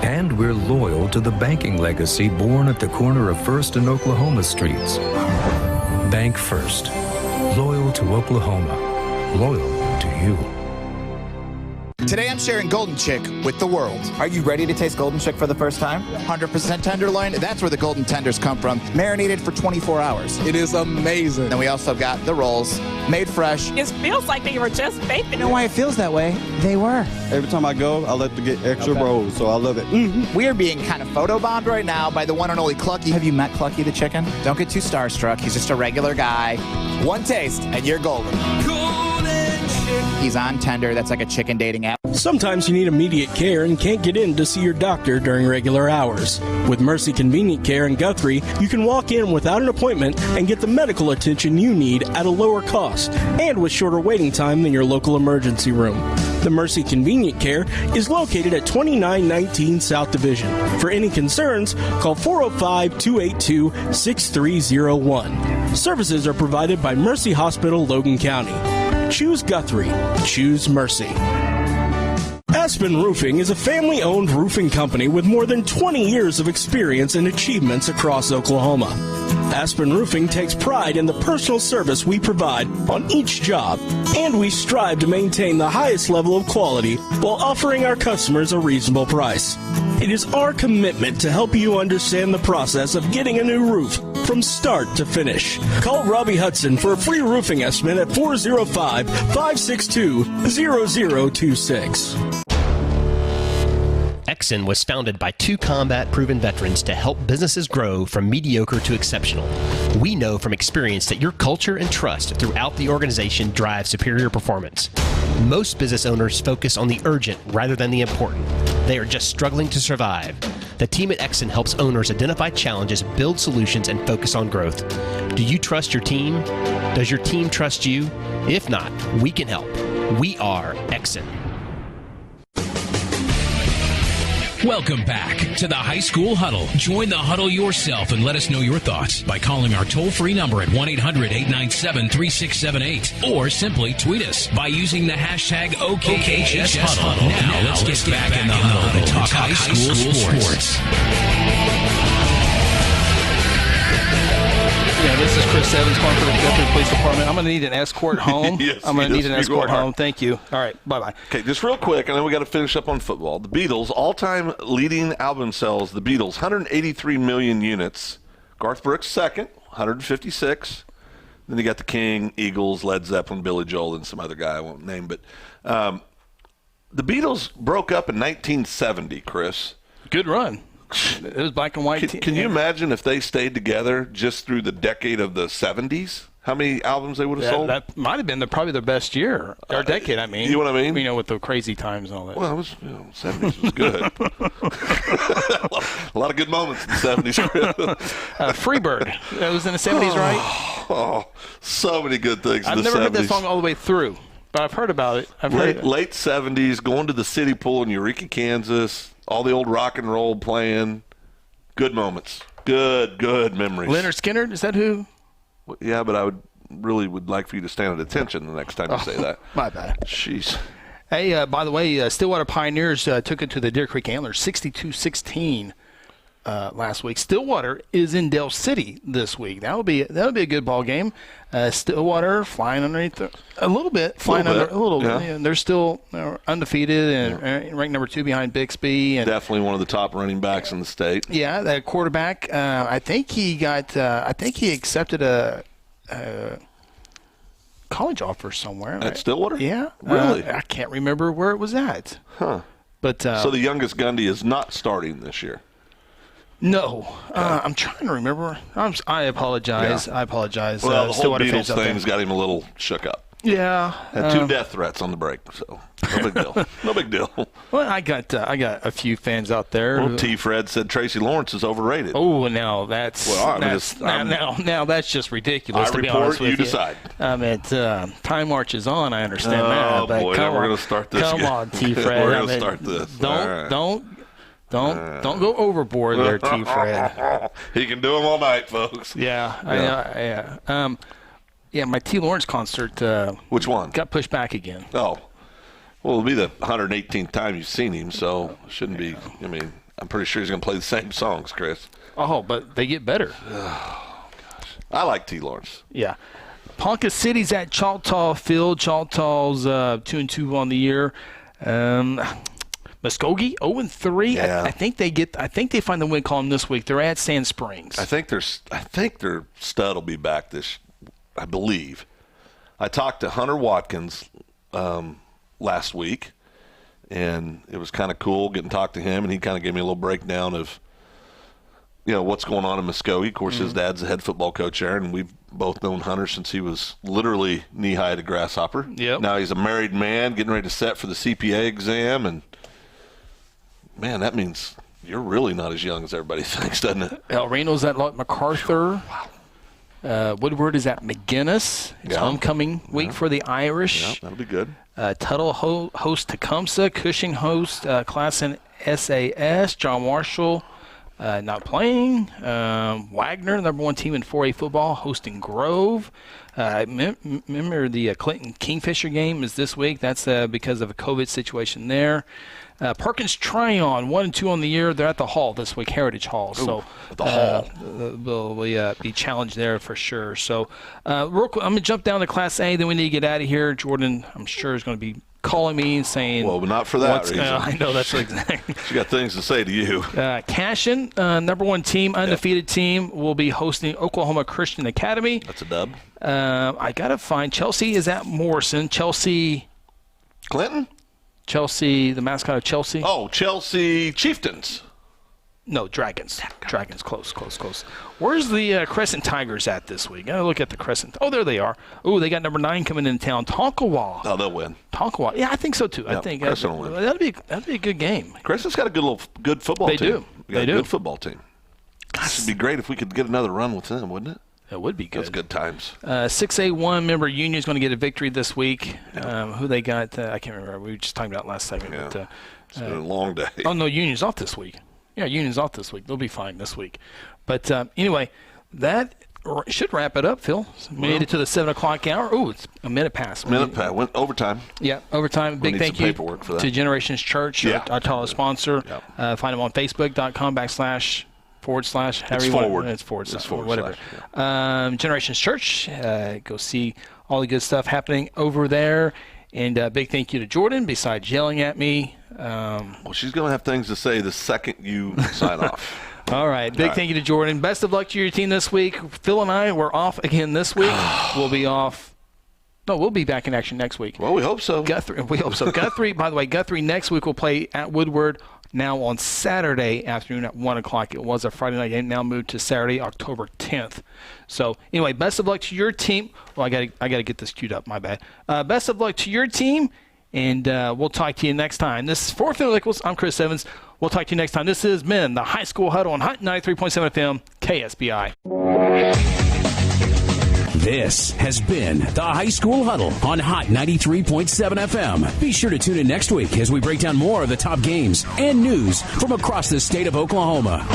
And we're loyal to the banking legacy born at the corner of First and Oklahoma streets. Bank First. Loyal to Oklahoma. Loyal to you.
Today I'm sharing Golden Chick with the world. Are you ready to taste Golden Chick for the first time? 100% tenderloin, that's where the golden tenders come from. Marinated for 24 hours.
It is amazing.
Then we also got the rolls, made fresh.
It feels like they were just baked.
You know why it feels that way? They were.
Every time I go, I like to get extra rolls, so I love it.
We are being kind of photobombed right now by the one and only Clucky. Have you met Clucky the chicken? Don't get too starstruck. He's just a regular guy. One taste, and you're golden. He's on Tender. That's like a chicken dating app.
Sometimes you need immediate care and can't get in to see your doctor during regular hours. With Mercy Convenient Care in Guthrie, you can walk in without an appointment and get the medical attention you need at a lower cost and with shorter waiting time than your local emergency room. The Mercy Convenient Care is located at 2919 South Division. For any concerns, call 405-282-6301. Services are provided by Mercy Hospital, Logan County. Choose Guthrie. Choose Mercy. Aspen Roofing is a family-owned roofing company with more than 20 years of experience and achievements across Oklahoma. Aspen Roofing takes pride in the personal service we provide on each job, and we strive to maintain the highest level of quality while offering our customers a reasonable price. It is our commitment to help you understand the process of getting a new roof from start to finish. Call Robbie Hudson for a free roofing estimate at 405-562-0026.
Exxon was founded by two combat-proven veterans to help businesses grow from mediocre to exceptional. We know from experience that your culture and trust throughout the organization drive superior performance. Most business owners focus on the urgent rather than the important. They are just struggling to survive. The team at Exxon helps owners identify challenges, build solutions, and focus on growth. Do you trust your team? Does your team trust you? If not, we can help. We are Exxon.
Welcome back to the High School Huddle. Join the huddle yourself and let us know your thoughts by calling our toll-free number at 1-800-897-3678 or simply tweet us by using the hashtag OKHSHuddle. Now let's get back in the huddle and talk high school sports.
Yeah, this is Chris Evans calling for the Guthrie Police Department. I'm going to need an escort home.
Yes,
I'm going to need an escort home. Thank you. All right, bye-bye.
Okay, just real quick, and then we got to finish up on football. The Beatles, all-time leading album sales, the Beatles, 183 million units. Garth Brooks second, 156. Then you got the King, Eagles, Led Zeppelin, Billy Joel, and some other guy I won't name. But the Beatles broke up in 1970, Chris.
Good run. It was black and white.
Can you imagine if they stayed together just through the decade of the 70s? How many albums they would have sold?
That might have been probably their best year, or decade, I mean.
You know what I mean?
You know, with the crazy times and all that.
Well, it was, 70s was good. a lot of good moments in the 70s.
Freebird. That was in the 70s, right?
Oh, so many good things in the 70s.
I've never heard that song all the way through, but I've heard about it.
Late 70s, going to the City Pool in Eureka, Kansas. All the old rock and roll playing. Good moments. Good memories.
Leonard Skinner, is that who?
Yeah, but I would like for you to stand at attention the next time you say that.
My bad.
Jeez.
Hey, by the way, Stillwater Pioneers took it to the Deer Creek Antlers 62-16 last week. Stillwater is in Dale City this week. That'll be a good ball game. Stillwater flying underneath a little bit. Yeah. They're still undefeated and ranked number 2 behind Bixby. And
definitely one of the top running backs in the state.
Yeah, that quarterback. I think he accepted a college offer somewhere.
At Stillwater?
Yeah.
Really?
I can't remember where it was at.
Huh.
But
so the youngest Gundy is not starting this year.
No, I'm trying to remember. I apologize.
Yeah.
I apologize.
Well, the whole Beatles thing's got him a little shook up.
Yeah,
had 2 death threats on the break, so no big deal. No big deal.
Well, I got a few fans out there.
Well, T. Fred said Tracy Lawrence is overrated.
Oh, now that's now that's just ridiculous.
I
to be
report,
honest with
you decide.
Time marches on. I understand that.
Oh
But
boy,
come
we're
on,
going to start this.
Come on, T. Fred.
We're going to start this.
Don't go overboard there, T. Fred.
He can do them all night, folks.
Yeah. Yeah, my T. Lawrence concert.
Which one?
Got pushed back again.
Oh. Well, it'll be the 118th time you've seen him, so it shouldn't be. I mean, I'm pretty sure he's going to play the same songs, Chris.
Oh, but they get better.
Oh, gosh. I like T. Lawrence.
Yeah. Ponca City's at Choctaw Field. Choctaw's 2-2 on the year. Muskogee 0-3.
Yeah.
I think they find the win column this week. They're at Sand Springs.
I think their stud will be back this. I believe. I talked to Hunter Watkins last week, and it was kind of cool getting to talk to him, and he kind of gave me a little breakdown of what's going on in Muskogee. Of course, his dad's the head football coach there, and we've both known Hunter since he was literally knee-high to grasshopper.
Yep.
Now he's a married man getting ready to set for the CPA exam, and, man, that means you're really not as young as everybody thinks, doesn't it?
El Reno's at MacArthur.
Wow.
Woodward is at McGinnis. It's homecoming week for the Irish.
Yeah, that'll be good.
Tuttle host Tecumseh. Cushing host Classen SAS. John Marshall not playing. Wagner, number 1 team in 4A football, hosting Grove. Remember the Clinton Kingfisher game is this week. That's because of a COVID situation there. Perkins Tryon 1-2 on the year. They're at the Hall this week, Heritage Hall. So
the Hall
will be challenged there for sure. So real quick, I'm gonna jump down to Class A. Then we need to get out of here. Jordan, I'm sure, is going to be calling me and saying,
well, but not for that reason.
I know that's exactly.
She got things to say to you.
Cashin, number 1 team, undefeated team, will be hosting Oklahoma Christian Academy.
That's a dub.
I gotta find Chelsea is at Morrison. Chelsea.
Clinton.
Chelsea, the mascot of Chelsea.
Oh, Chelsea Chieftains.
No, Dragons. Dragons, close. Where's the Crescent Tigers at this week? Gotta look at the Crescent. Oh, there they are. Oh, they got number 9 coming in town. Tonkawa.
Oh, they'll win.
Tonkawa. Yeah, I think so too.
Yep,
I think
Crescent will win.
that'd be a good game.
Crescent's got a good football team.
They do.
They do. Good football team. Gosh, it'd be great if we could get another run with them, wouldn't it?
It would be good.
That's good times.
6A1 member Union's going to get a victory this week.
Yeah.
Who they got? I can't remember. We were just talking about last segment.
Yeah.
But,
it's been a long day.
Oh, no, Union's off this week. Yeah, Union's off this week. They'll be fine this week. But anyway, that should wrap it up, Phil. Made it to the 7 o'clock hour. Oh, it's a minute past.
Went overtime.
Yeah, overtime. Big thank you
for that.
to Generations Church, our title sponsor.
Yeah.
Find them on Facebook.com/ whatever. Generations Church. Go see all the good stuff happening over there. And big thank you to Jordan, besides yelling at me.
Well, she's going to have things to say the second you sign off.
All right. Big thank you to Jordan. Best of luck to your team this week. Phil and I, we're off again this week. We'll be off. No, we'll be back in action next week.
Well, we hope so.
We hope so. Guthrie, by the way, next week will play at Woodward. Now on Saturday afternoon at 1 o'clock. It was a Friday night game, now moved to Saturday, October 10th. So, anyway, best of luck to your team. Well, I gotta get this queued up, my bad. Best of luck to your team, and we'll talk to you next time. This is for Phil Nichols. I'm Chris Evans. We'll talk to you next time. This has been the High School Huddle on Hot 93.7 FM, KSPI.
This has been the High School Huddle on Hot 93.7 FM. Be sure to tune in next week as we break down more of the top games and news from across the state of Oklahoma.